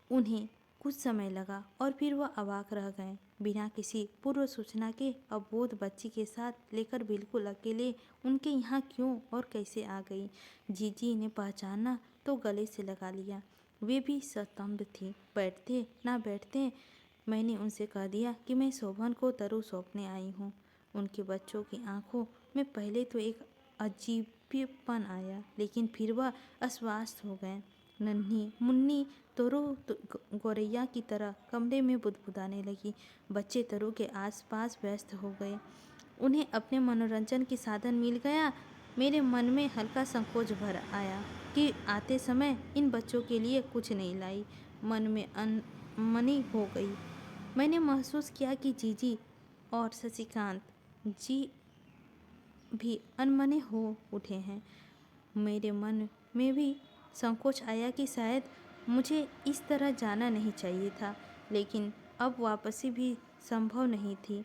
उन्हें कुछ समय लगा और फिर वह अवाक रह गए। बिना किसी पूर्व सूचना के अबोध बच्ची के साथ लेकर बिल्कुल अकेले उनके यहाँ क्यों और कैसे आ गई। जीजी ने पहचाना तो गले से लगा लिया। वे भी स्तब्ध थी। बैठते ना बैठते मैंने उनसे कह दिया कि मैं शोभन को तरु सौंपने आई हूँ। उनके बच्चों की आंखों में पहले तो एक अजीबपन आया, लेकिन फिर वह अस्वस्थ हो गए। नन्ही मुन्नी तरु गौरैया की तरह कमरे में बुदबुदाने लगी। बच्चे तरु के आसपास व्यस्त हो गए। उन्हें अपने मनोरंजन के साधन मिल गया। मेरे मन में हल्का संकोच भर आया कि आते समय इन बच्चों के लिए कुछ नहीं लाई। मन में अनमनी हो गई। मैंने महसूस किया कि जीजी और शशिकांत जी भी अनमने हो उठे हैं। मेरे मन में भी संकोच आया कि शायद मुझे इस तरह जाना नहीं चाहिए था, लेकिन अब वापसी भी संभव नहीं थी।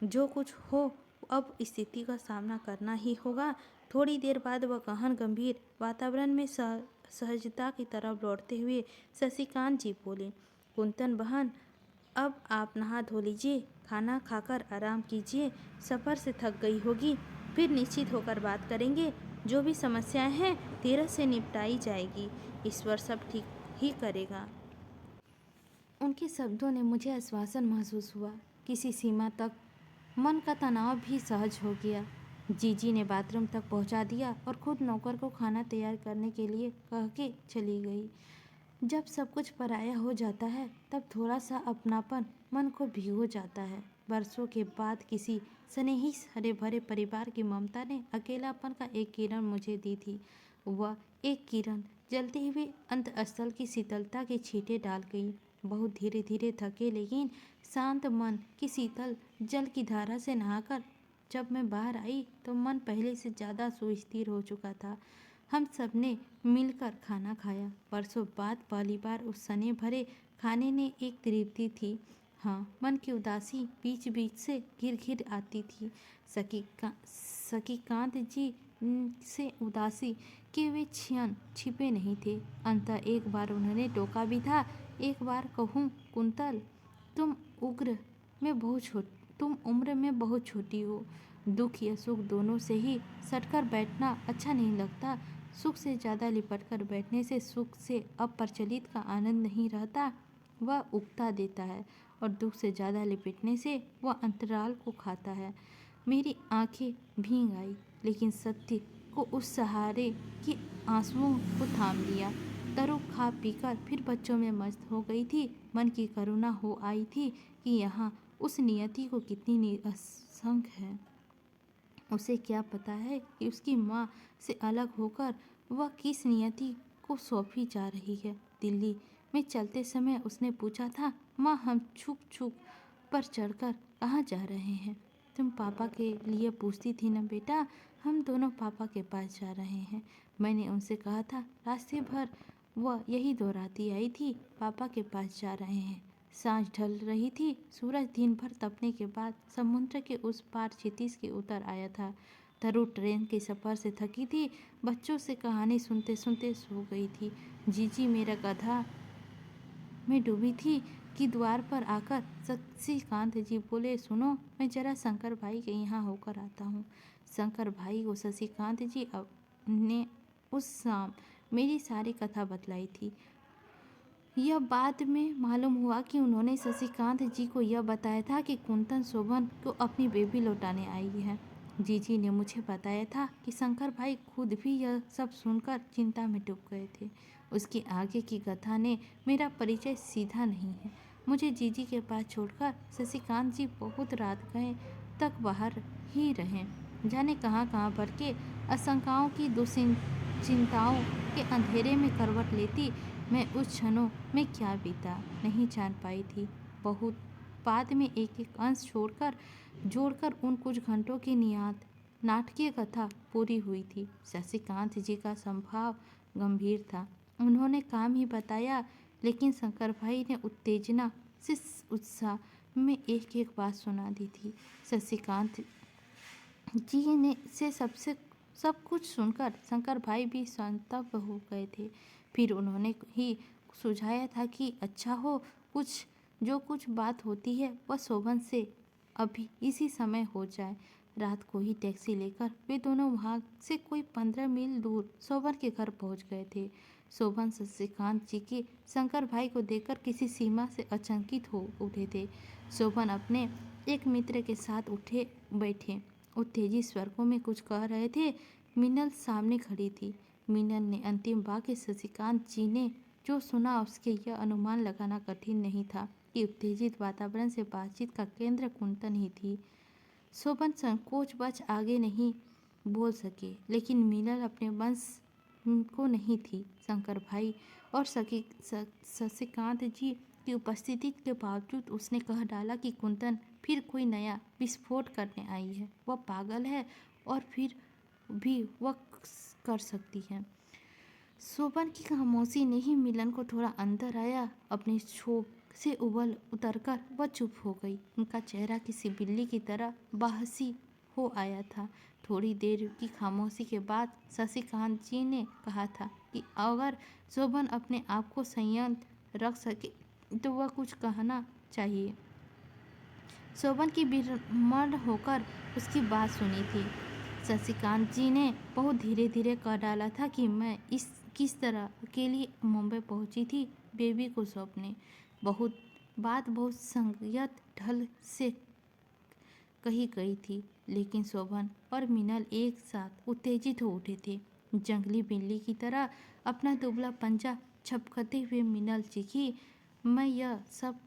जो कुछ हो अब स्थिति का सामना करना ही होगा। थोड़ी देर बाद वह गहन गंभीर वातावरण में सहजता की तरफ लौटते हुए शशिकांत जी बोले, कुंतन बहन, अब आप नहा धो लीजिए, खाना खाकर आराम कीजिए। सफ़र से थक गई होगी, फिर निश्चित होकर बात करेंगे। जो भी समस्याएं हैं धीरज से निपटाई जाएगी। ईश्वर सब ठीक ही करेगा। उनके शब्दों ने मुझे आश्वासन महसूस हुआ। किसी सीमा तक मन का तनाव भी सहज हो गया। जीजी ने बाथरूम तक पहुंचा दिया और खुद नौकर को खाना तैयार करने के लिए कह के चली गई। जब सब कुछ पराया हो जाता है तब थोड़ा सा अपनापन मन को भिगो जाता है। बरसों के बाद किसी स्नेही हरे भरे परिवार की ममता ने अकेलापन का एक किरण मुझे दी थी। वह एक किरण जलते हुए अंतःस्थल की शीतलता के छींटे डाल गई। बहुत धीरे धीरे थके लेकिन शांत मन की शीतल जल की धारा से नहाकर जब मैं बाहर आई तो मन पहले से ज़्यादा सुस्थिर हो चुका था। हम सबने मिलकर खाना खाया। बरसों बाद पहली बार उस सने भरे खाने ने एक तृप्ति थी। हाँ, मन की उदासी बीच बीच से घिर घिर आती थी। शशिकांत जी से उदासी के वे क्षण छिपे नहीं थे। अंततः एक बार उन्होंने टोका भी था। एक बार कहूँ, कुंतल, तुम उम्र में बहुत छोटी हो। दुख या सुख दोनों से ही सटकर बैठना अच्छा नहीं लगता। सुख से ज़्यादा लिपट कर बैठने से सुख से अप्रचलित का आनंद नहीं रहता, वह उकता देता है, और दुख से ज़्यादा लिपटने से वह अंतराल को खाता है। मेरी आंखें भीग आई, लेकिन सत्य को उस सहारे की आंसुओं को थाम लिया। तरु खा पीकर फिर बच्चों में मस्त हो गई थी। मन की करुणा हो आई थी कि यहाँ उस नियति को कितनी निसंग है। उसे क्या पता है कि उसकी माँ से अलग होकर वह किस नियति को सौंपी जा रही है। दिल्ली में चलते समय उसने पूछा था, माँ, हम छुक छुक पर चढ़कर कहाँ जा रहे हैं? तुम पापा के लिए पूछती थी न बेटा। हम दोनों पापा के पास जा रहे हैं। मैंने उनसे कहा था। रास्ते भर वह यही दोहराती आई थी, पापा के पास जा रहे हैं। सांझ ढल रही थी। सूरज दिन भर तपने के बाद समुद्र के उस पार क्षितिज के उतर आया था। तरु ट्रेन के सफ़र से थकी थी। बच्चों से कहानी सुनते सुनते सो गई थी। जीजी मेरा गधा में डूबी थी कि द्वार पर आकर शशिकांत जी बोले, सुनो, मैं जरा शंकर भाई के यहाँ होकर आता हूँ। शंकर भाई को शशिकांत जी ने उस शाम मेरी सारी कथा बतलाई थी। यह बाद में मालूम हुआ कि उन्होंने शशिकांत जी को यह बताया था कि कुंतन शोभन को अपनी बेबी लौटाने आई है। जीजी ने मुझे बताया था कि शंकर भाई खुद भी यह सब सुनकर चिंता में डूब गए थे। उसके आगे की कथा ने मेरा परिचय सीधा नहीं है। मुझे जीजी के पास छोड़कर शशिकांत जी बहुत रात गए तक बाहर ही रहे। जाने कहाँ कहाँ भर के आशंकाओं की दुश्चिंताओं के अंधेरे में करवट लेती मैं उस क्षणों में क्या बीता नहीं जान पाई थी। बहुत बाद में एक एक अंश जोड़कर उन कुछ घंटों की नियत नाटकीय कथा पूरी हुई थी। शशिकांत जी का स्वभाव गंभीर था। उन्होंने काम ही बताया, लेकिन शंकर भाई ने उत्तेजना से उत्साह में एक एक बात सुना दी थी। शशिकांत जी ने से सब कुछ सुनकर शंकर भाई भी संतप्त हो गए थे। फिर उन्होंने ही सुझाया था कि अच्छा हो जो कुछ बात होती है वह शोभन से अभी इसी समय हो जाए। रात को ही टैक्सी लेकर वे दोनों वहाँ से कोई 15 मील दूर शोभन के घर पहुँच गए थे। शोभन शशिकांत जी के शंकर भाई को देखकर किसी सीमा से अचंकित हो उठे थे। शोभन अपने एक मित्र के साथ उठे बैठे उत्तेजित स्वरों में कुछ कह रहे थे। मीनल सामने खड़ी थी। मीनल ने अंतिम वाक्य शशिकांत जी ने जो सुना उसके यह अनुमान लगाना कठिन नहीं था कि उत्तेजित वातावरण से बातचीत का केंद्र कुंतन ही थी। शोभन संकोचवश आगे नहीं बोल सके, लेकिन मीनल अपने वंश को नहीं थी। शंकर भाई और शशिकांत जी की उपस्थिति के बावजूद उसने कह डाला कि कुंतन फिर कोई नया विस्फोट करने आई है। वह पागल है और फिर भी वह कर सकती है। शोभन की खामोशी ने ही मिलन को थोड़ा अंदर आया। अपने क्षोभ से उतरकर वह चुप हो गई। उनका चेहरा किसी बिल्ली की तरह बाहसी हो आया था। थोड़ी देर की खामोशी के बाद शशिकांत जी ने कहा था कि अगर शोभन अपने आप को संयत रख सके तो वह कुछ कहना चाहिए। शोभन की विमर्श होकर उसकी बात सुनी थी। शशिकांत जी ने बहुत धीरे धीरे कह डाला था कि मैं किस तरह अकेली मुंबई पहुंची थी बेबी को सौंपने। बहुत संयत ढंग से कही गई थी, लेकिन शोभन और मीनल एक साथ उत्तेजित हो उठे थे। जंगली बिल्ली की तरह अपना दुबला पंजा छपकते हुए मीनल चीखी, मैं यह सब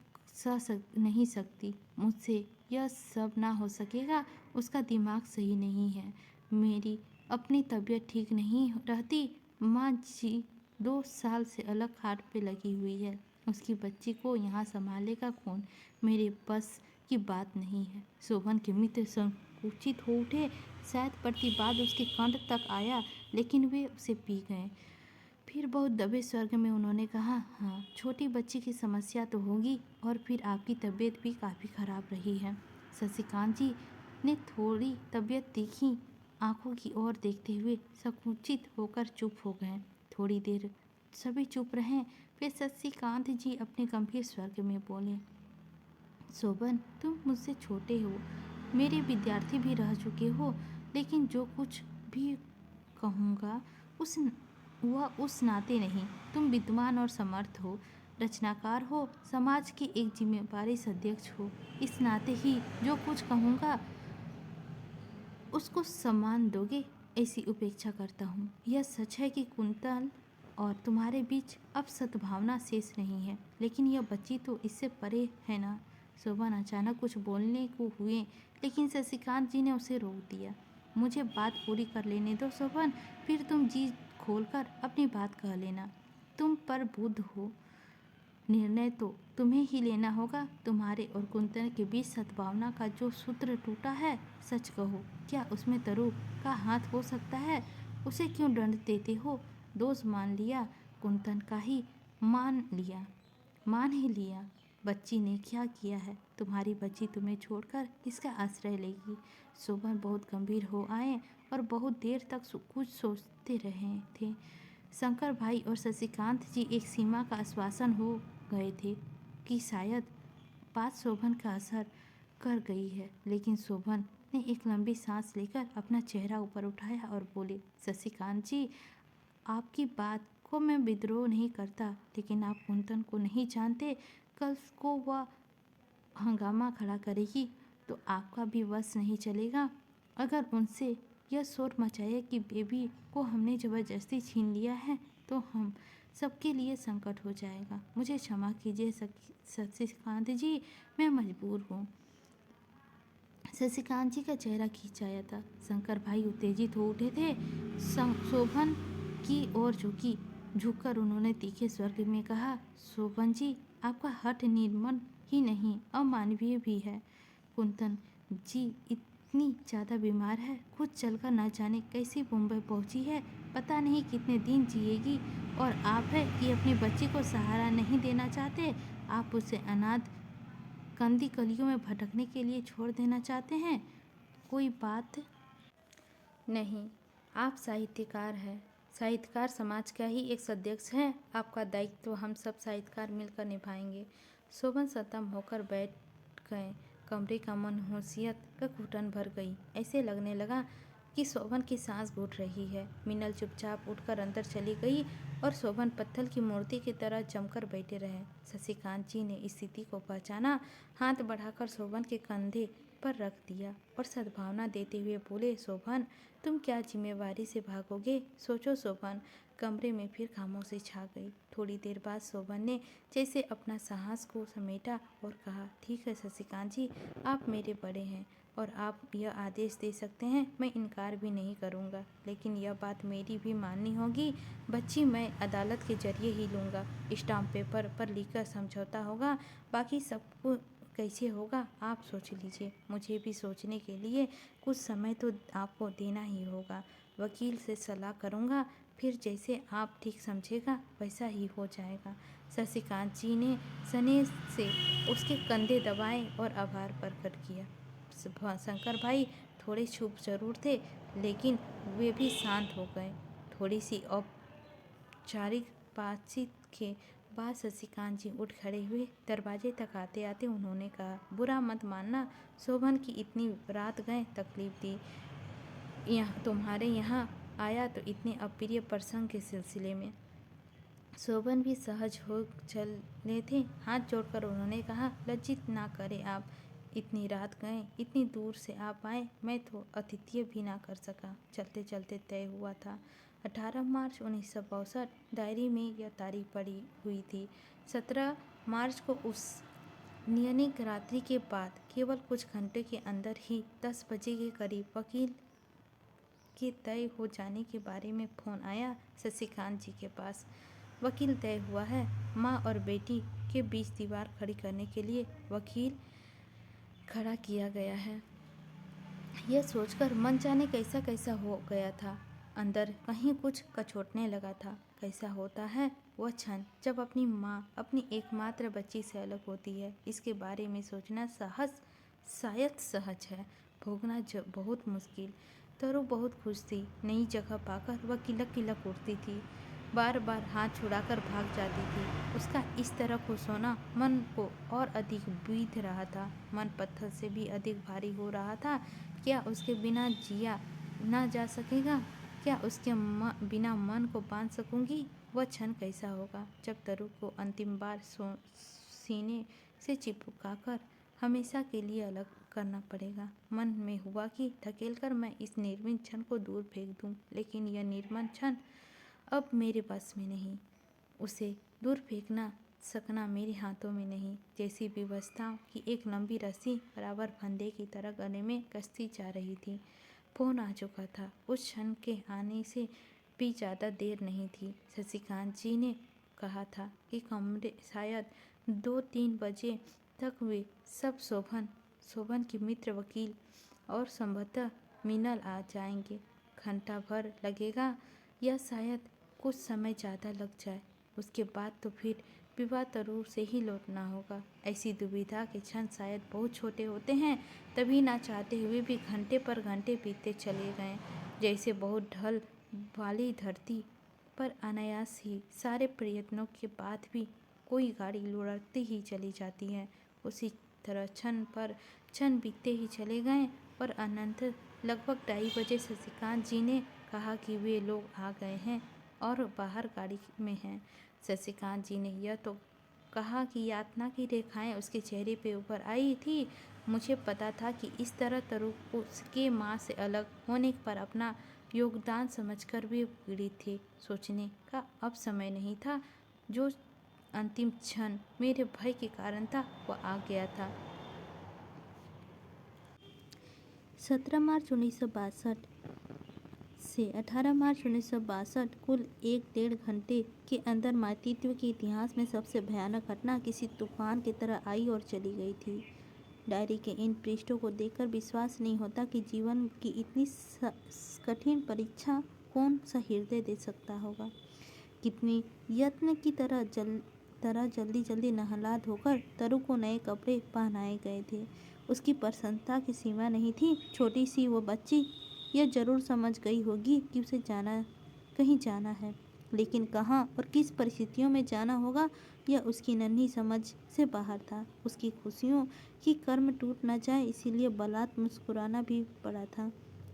नहीं सकती, मुझसे यह सब ना हो सकेगा। उसका दिमाग सही नहीं है। मेरी अपनी तबीयत ठीक नहीं रहती। माँ जी 2 साल से अलग खाट पे लगी हुई है। उसकी बच्ची को यहाँ संभालेगा कौन? मेरे बस की बात नहीं है। शोभन के मित्र संकुचित हो उठे। शायद प्रतिवाद उसके कंठ तक आया, लेकिन वे उसे पी गए। फिर बहुत दबे स्वर में उन्होंने कहा, हाँ, छोटी बच्ची की समस्या तो होगी, और फिर आपकी तबीयत भी काफ़ी खराब रही है। शशिकांत जी ने थोड़ी तबीयत तीखी आंखों की ओर देखते हुए संकुचित होकर चुप हो गए। थोड़ी देर सभी चुप रहे। फिर शशिकांत जी अपने गंभीर स्वर में बोले, शोभन, तुम मुझसे छोटे हो, मेरे विद्यार्थी भी रह चुके हो, लेकिन जो कुछ भी कहूँगा उस नाते नहीं। तुम विद्वान और समर्थ हो, रचनाकार हो, समाज के एक जिम्मेदारी अध्यक्ष हो। इस नाते ही जो कुछ कहूँगा उसको सम्मान दोगे, ऐसी उपेक्षा करता हूँ। यह सच है कि कुंतल और तुम्हारे बीच अब सद्भावना शेष नहीं है, लेकिन यह बच्ची तो इससे परे है ना। शोभन अचानक कुछ बोलने को हुए, लेकिन शशिकांत जी ने उसे रोक दिया। मुझे बात पूरी कर लेने दो शोभन, फिर तुम जी खोलकर अपनी बात कह लेना। तुम पर बुद्ध हो, निर्णय तो तुम्हें ही लेना होगा। तुम्हारे और कुंतल के बीच सद्भावना का जो सूत्र टूटा है, सच कहो, क्या उसमें तरु का हाथ हो सकता है? उसे क्यों दंड देते हो? दोष मान लिया, कुंतल का ही मान ही लिया। बच्ची ने क्या किया है? तुम्हारी बच्ची तुम्हें छोड़कर किसका आश्रय लेगी? शोभन बहुत गंभीर हो आए और बहुत देर तक कुछ सोचते रहे थे। शंकर भाई और शशिकांत जी एक सीमा का आश्वासन हो गए थे कि शायद बात शोभन का असर कर गई है, लेकिन शोभन ने एक लंबी सांस लेकर अपना चेहरा ऊपर उठाया और बोले, शशिकांत जी, आपकी बात को मैं विद्रोह नहीं करता, लेकिन आप कुंतन को नहीं जानते। कल को वह हंगामा खड़ा करेगी तो आपका भी वश नहीं चलेगा। अगर उनसे यह शोर मचाए कि बेबी को हमने ज़बरदस्ती छीन लिया है, तो हम सबके लिए संकट हो जाएगा। मुझे क्षमा कीजिए शशिकांत जी, मैं मजबूर हूँ। शशिकांत जी का चेहरा खिंचाया था। शंकर भाई उत्तेजित हो उठे थे। शोभन की ओर झुककर उन्होंने तीखे स्वर में कहा, शोभन जी, आपका हठ निर्मल ही नहीं अमानवीय भी है। कुंदन जी इतनी ज़्यादा बीमार है, खुद चलकर न जाने कैसी मुंबई पहुंची है, पता नहीं कितने दिन जिएगी, और आप है कि अपने बच्चे को सहारा नहीं देना चाहते। आप उसे अनाथ कंदी गलियों में भटकने के लिए छोड़ देना चाहते हैं। कोई बात नहीं, आप साहित्यकार हैं, साहित्यकार समाज का ही एक सदस्य है। आपका दायित्व हम सब साहित्यकार मिलकर निभाएंगे। शोभन सतम होकर बैठ गए। कमरे का मनहूसियत का घुटन भर गई। ऐसे लगने लगा कि शोभन की सांस घुट रही है। मीनल चुपचाप उठकर अंदर चली गई और शोभन पत्थर की मूर्ति की तरह जमकर बैठे रहे। शशिकांत जी ने स्थिति को पहचाना, हाथ बढ़ाकर शोभन के कंधे पर रख दिया और सद्भावना देते हुए बोले, शोभन, तुम क्या जिम्मेवारी से भागोगे? सोचो शोभन। कमरे में फिर खामोशी छा गई। थोड़ी देर बाद शोभन ने जैसे अपना साहस को समेटा और कहा, ठीक है शशिकांत जी, आप मेरे बड़े हैं और आप यह आदेश दे सकते हैं, मैं इनकार भी नहीं करूंगा, लेकिन यह बात मेरी भी माननी होगी। बच्ची मैं अदालत के जरिए ही लूँगा। स्टाम्प पेपर पर लिखकर समझौता होगा, बाकी सबको कैसे होगा आप सोच लीजिए। मुझे भी सोचने के लिए कुछ समय तो आपको देना ही होगा। वकील से सलाह करूँगा, फिर जैसे आप ठीक समझेगा वैसा ही हो जाएगा। शशिकांत जी ने स्नेह से उसके कंधे दबाए और आभार प्रकट किया। शंकर भाई थोड़े चुप जरूर थे, लेकिन वे भी शांत हो गए। थोड़ी सी औपचारिक बातचीत के बाद शशिकांत जी उठ खड़े हुए। दरवाजे तक आते आते उन्होंने कहा, बुरा मत मानना, शोभन की इतनी रात गए तकलीफ दी। तुम्हारे यहाँ आया तो इतने अप्रिय प्रसंग के सिलसिले में। शोभन भी सहज हो चले थे। हाथ जोड़कर उन्होंने कहा, लज्जित ना करें आप, इतनी रात गए, इतनी दूर से आप आए, मैं तो आतिथ्य भी ना कर सका। चलते चलते तय हुआ था 18 मार्च 1962। डायरी में यह तारीख पड़ी हुई थी। 17 मार्च को उस नियमित रात्रि के बाद केवल कुछ घंटे के अंदर ही 10 बजे के करीब वकील के तय हो जाने के बारे में फ़ोन आया शशिकांत जी के पास। वकील तय हुआ है। माँ और बेटी के बीच दीवार खड़ी करने के लिए वकील खड़ा किया गया है। यह सोचकर मन जाने कैसा कैसा हो गया था। अंदर कहीं कुछ कचोटने लगा था। कैसा होता है वह क्षण जब अपनी माँ अपनी एकमात्र बच्ची से अलग होती है। इसके बारे में सोचना शायद सहज है, भोगना बहुत मुश्किल। तरू बहुत खुश थी। नई जगह पाकर वह किलक किलक उठती थी, बार बार हाथ छुड़ाकर भाग जाती थी। उसका इस तरह खुश होना मन को और अधिक बीध रहा था। मन पत्थर से भी अधिक भारी हो रहा था। क्या उसके बिना जिया ना जा सकेगा? क्या उसके बिना मन को बांध सकूंगी? वह क्षण कैसा होगा जब तरू को अंतिम बार सीने से चिपकाकर हमेशा के लिए अलग करना पड़ेगा। मन में हुआ कि धकेलकर मैं इस निर्मम क्षण को दूर फेंक दूं, लेकिन यह निर्मम क्षण अब मेरे बस में नहीं। उसे दूर फेंकना सकना मेरे हाथों में नहीं। जैसी व्यवस्थाओं की एक लंबी रस्सी बराबर फंदे की तरह गले में कसती जा रही थी। फोन आ चुका था। उस क्षण के आने से भी ज़्यादा देर नहीं थी। शशिकांत जी ने कहा था कि कमरे शायद 2-3 बजे तक वे सब शोभन की मित्र वकील और संभवतः मीनल आ जाएंगे। घंटा भर लगेगा या शायद कुछ समय ज़्यादा लग जाए। उसके बाद तो फिर विवाह तरूर से ही लौटना होगा। ऐसी दुविधा के क्षण शायद बहुत छोटे होते हैं। तभी ना चाहते हुए भी घंटे पर घंटे बीतते चले गए। जैसे बहुत ढल वाली धरती पर अनायास ही सारे प्रयत्नों के बाद भी कोई गाड़ी लुढ़कती ही चली जाती है। उसी तरह क्षण पर क्षण बीतते ही चले गए और अनंत लगभग 2:30 बजे शशिकांत जी ने कहा कि वे लोग आ गए हैं और बाहर गाड़ी में हैं। शशिकांत जी ने यह तो कहा कि यातना की रेखाएं उसके चेहरे पे ऊपर आई थी। मुझे पता था कि इस तरह तरू उसके माँ से अलग होने पर अपना योगदान समझकर वे पीड़ित थे। सोचने का अब समय नहीं था। जो अंतिम क्षण मेरे भय के कारण था वह आ गया था। 17 मार्च 1962 से 18 मार्च 1962 कुल 1-1.5 घंटे के अंदर मातृत्व के इतिहास में सबसे भयानक घटना किसी तूफान की तरह आई और चली गई थी। डायरी के इन पृष्ठों को देखकर विश्वास नहीं होता कि जीवन की इतनी कठिन परीक्षा कौन सा हृदय दे सकता होगा। कितनी यत्न की तरह जल्दी जल्दी नहला धोकर तरु को नए कपड़े पहनाए गए थे। उसकी प्रसन्नता की सीमा नहीं थी। छोटी सी वो बच्ची यह जरूर समझ गई होगी कि उसे कहीं जाना है, लेकिन कहाँ और किस परिस्थितियों में जाना होगा यह उसकी नन्ही समझ से बाहर था। उसकी खुशियों की कर्म टूट न जाए इसीलिए बलात् मुस्कुराना भी पड़ा था।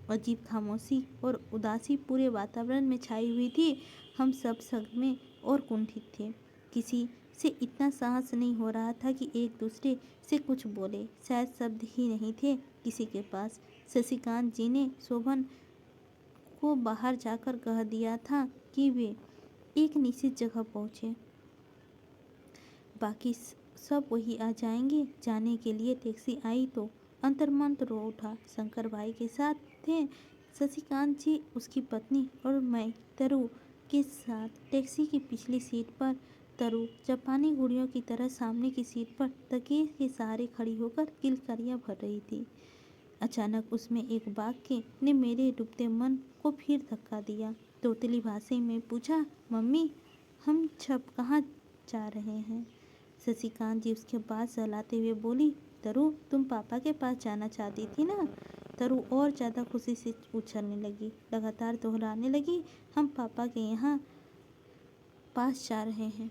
अजीब खामोशी और उदासी पूरे वातावरण में छाई हुई थी। हम सब सदमे और कुंठित थे। किसी से इतना साहस नहीं हो रहा था कि एक दूसरे से कुछ बोले। शायद शब्द ही नहीं थे किसी के पास। शशिकांत जी ने शोभन को बाहर जाकर कह दिया था कि वे एक निश्चित जगह पहुँचे, बाकी सब वही आ जाएंगे। जाने के लिए टैक्सी आई तो अंतर्मन रो उठा। शंकर भाई के साथ थे शशिकांत जी, उसकी पत्नी और मैं तरु के साथ टैक्सी की पिछली सीट पर। तरु जापानी गुड़ियों की तरह सामने की सीट पर तकिए के सहारे खड़ी होकर किलकारियां भर रही थी। अचानक उसमें एक वाक्य ने मेरे डूबते मन को फिर धक्का दिया। तोतली भाषा में पूछा, मम्मी हम सब कहाँ जा रहे हैं? शशिकांत जी उसके बाद सहलाते हुए बोली, तरु तुम पापा के पास जाना चाहती थी ना? तरु और ज़्यादा खुशी से उछलने लगी, लगातार दोहराने लगी, हम पापा के यहाँ पास जा रहे हैं,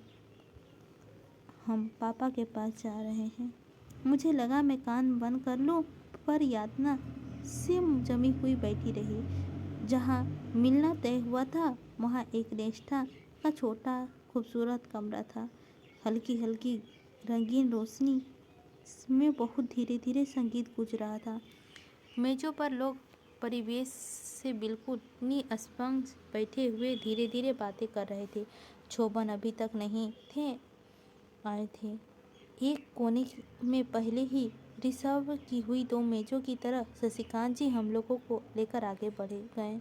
हम पापा के पास जा रहे हैं। मुझे लगा मैं कान बंद कर लूँ, पर यातना से जमी हुई बैठी रही। जहाँ मिलना तय हुआ था वहाँ एक रेस्टा का छोटा खूबसूरत कमरा था। हल्की हल्की रंगीन रोशनी में बहुत धीरे धीरे संगीत गूंज रहा था। मेजों पर लोग परिवेश से बिल्कुल निष्पंग बैठे हुए धीरे धीरे बातें कर रहे थे। शोभन अभी तक नहीं आए थे। एक कोने में पहले ही रिजर्व की हुई 2 मेजों की तरह शशिकांत जी हम लोगों को लेकर आगे बढ़े गए।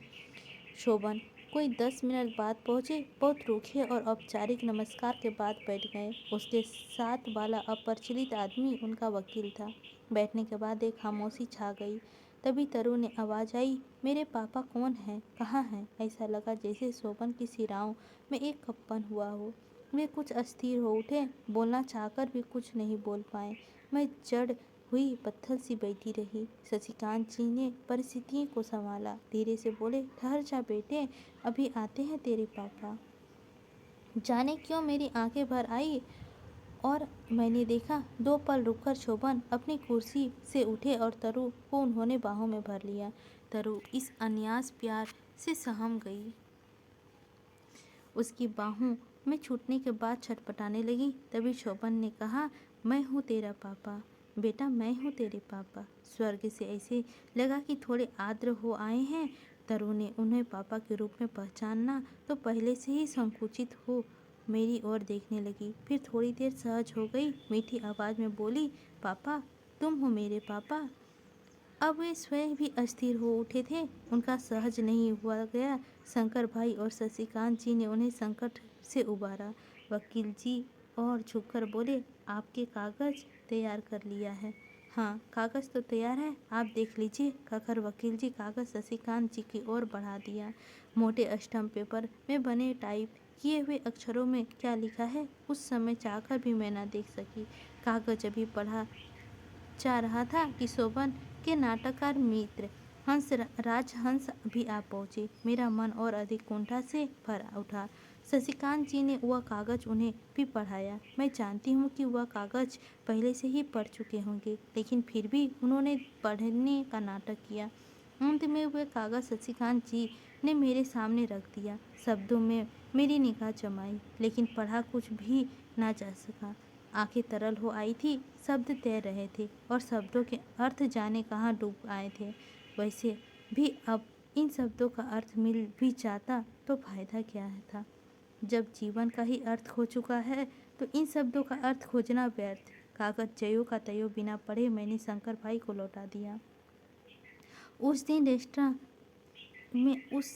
शोभन कोई 10 मिनट बाद पहुँचे। बहुत रूखे और औपचारिक नमस्कार के बाद बैठ गए। उसके साथ वाला अपरिचित आदमी उनका वकील था। बैठने के बाद एक खामोशी छा गई। तभी तरु ने आवाज़ आई, मेरे पापा कौन हैं, कहाँ हैं? ऐसा लगा जैसे शोभन की शिराओं में एक कंपन हुआ हो। वे कुछ अस्थिर हो उठे, बोलना चाहकर भी कुछ नहीं बोल पाए। मैं जड़ हुई पत्थर सी बैठी रही। शशिकांत जी ने परिस्थिति को संभाला, धीरे से बोले, ठहर जा बेटे, अभी आते हैं तेरे पापा। जाने क्यों मेरी आंखें भर आई और मैंने देखा 2 पल रुककर शोभन अपनी कुर्सी से उठे और तरु को उन्होंने बाहों में भर लिया। तरु इस अनायास प्यार से सहम गई। उसकी बाहों में छूटने के बाद छटपटाने लगी। तभी शोभन ने कहा, मैं हूँ तेरा पापा बेटा, मैं हूँ तेरे पापा। स्वर्ग से ऐसे लगा कि थोड़े आर्द्र हो आए हैं। तरु ने उन्हें पापा के रूप में पहचानना तो पहले से ही संकुचित हो मेरी ओर देखने लगी। फिर थोड़ी देर सहज हो गई, मीठी आवाज़ में बोली, पापा तुम हो मेरे पापा। अब वे स्वयं भी अस्थिर हो उठे थे। उनका सहज नहीं हुआ गया। शंकर भाई और शशिकांत जी ने उन्हें संकट से उबारा। वकील जी और झुककर बोले, आपके कागज तैयार कर लिया है? हाँ, कागज तो तैयार है, आप देख लीजिए, कहकर वकील जी कागज शशिकांत जी की ओर बढ़ा दिया। मोटे स्टम्प पेपर में बने टाइप किए हुए अक्षरों में क्या लिखा है उस समय चाहकर भी मैं न देख सकी। कागज अभी पढ़ा जा रहा था कि शोभन के नाटककार मित्र राजहंस भी आ पहुँचे। मेरा मन और अधिक कुंठा से भर उठा। शशिकांत जी ने वह कागज उन्हें भी पढ़ाया। मैं जानती हूँ कि वह कागज पहले से ही पढ़ चुके होंगे, लेकिन फिर भी उन्होंने पढ़ने का नाटक किया। अंत में वह कागज शशिकांत जी ने मेरे सामने रख दिया। शब्दों में मेरी निगाह जमाई, लेकिन पढ़ा कुछ भी ना जा सका। आंखें तरल हो आई थी, शब्द तैर रहे थे और शब्दों के अर्थ जाने कहाँ डूब आए थे। वैसे भी अब इन शब्दों का अर्थ मिल भी जाता तो फायदा क्या है था। जब जीवन का ही अर्थ खो चुका है तो इन शब्दों का अर्थ खोजना व्यर्थ। कागज जयो का तयो बिना पढ़े मैंने शंकर भाई को लौटा दिया। उस दिन रेस्टोरेंट में उस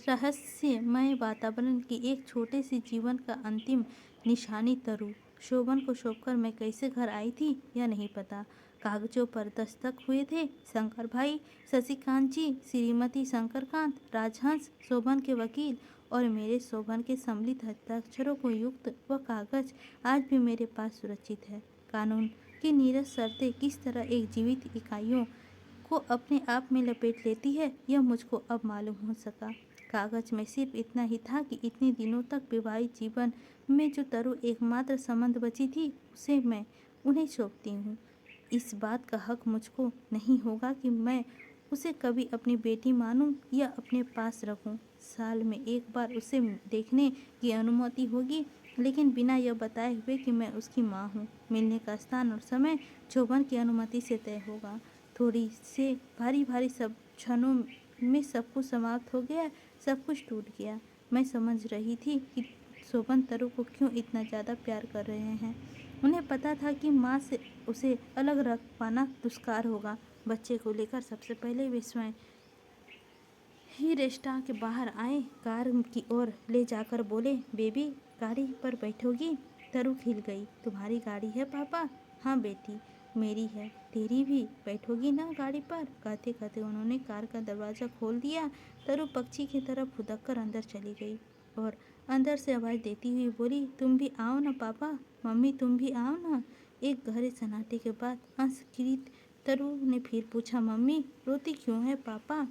रहस्यमय वातावरण की एक छोटे से जीवन का अंतिम निशानी तरु। शोभन को छोड़कर मैं कैसे घर आई थी यह नहीं पता। कागजों पर दस्तक हुए थे शंकर भाई, शशिकांत जी, श्रीमती शंकरकांत, राजहंस, शोभन के वकील और मेरे। शोभन के सम्मिलित हस्ताक्षरों को युक्त वह कागज आज भी मेरे पास सुरक्षित है। कानून की नीरस शर्तें किस तरह एक जीवित इकाइयों को अपने आप में लपेट लेती है यह मुझको अब मालूम हो सका। कागज में सिर्फ इतना ही था कि इतने दिनों तक विवाहित जीवन में जो तरु एकमात्र संबंध बची थी उसे मैं उन्हें सौंपती हूँ। इस बात का हक मुझको नहीं होगा कि मैं उसे कभी अपनी बेटी मानूं या अपने पास रखूं। साल में एक बार उसे देखने की अनुमति होगी, लेकिन बिना यह बताए हुए कि मैं उसकी माँ हूँ। मिलने का स्थान और समय शोभन की अनुमति से तय होगा। थोड़ी से भारी भारी सब क्षणों में सब कुछ समाप्त हो गया, सब कुछ टूट गया। मैं समझ रही थी कि शोभन तरु को क्यों इतना ज़्यादा प्यार कर रहे हैं। उन्हें पता था कि माँ से उसे अलग रख पाना दुष्कार होगा। बच्चे को लेकर सबसे पहले वे स्वयं ही रेस्टोरेंट के बाहर आए, कार की ओर ले जाकर बोले, बेबी गाड़ी पर बैठोगी? तरु खिल गई। तुम्हारी गाड़ी है पापा? हाँ बेटी मेरी है, तेरी भी, बैठोगी ना गाड़ी पर? कहते कहते उन्होंने कार का दरवाज़ा खोल दिया। तरु पक्षी की तरह फुदक कर अंदर चली गई और अंदर से आवाज़ देती हुई बोली, तुम भी आओ ना पापा, मम्मी तुम भी आओ ना। एक गहरे सन्नाटे के बाद अंशकृत तरु ने फिर पूछा, मम्मी रोती क्यों है पापा?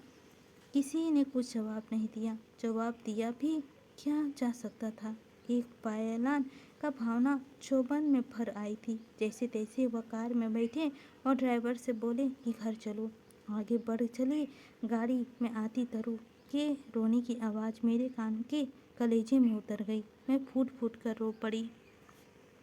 किसी ने कुछ जवाब नहीं दिया। जवाब दिया भी क्या जा सकता था। एक पायलान का भावना शोभन में भर आई थी। जैसे तैसे वह कार में बैठे और ड्राइवर से बोले कि घर चलो। आगे बढ़ चली। गाड़ी में आती तरु के रोने की आवाज़ मेरे कान के कलेजे में उतर गई। मैं फूट फूट कर रो पड़ी।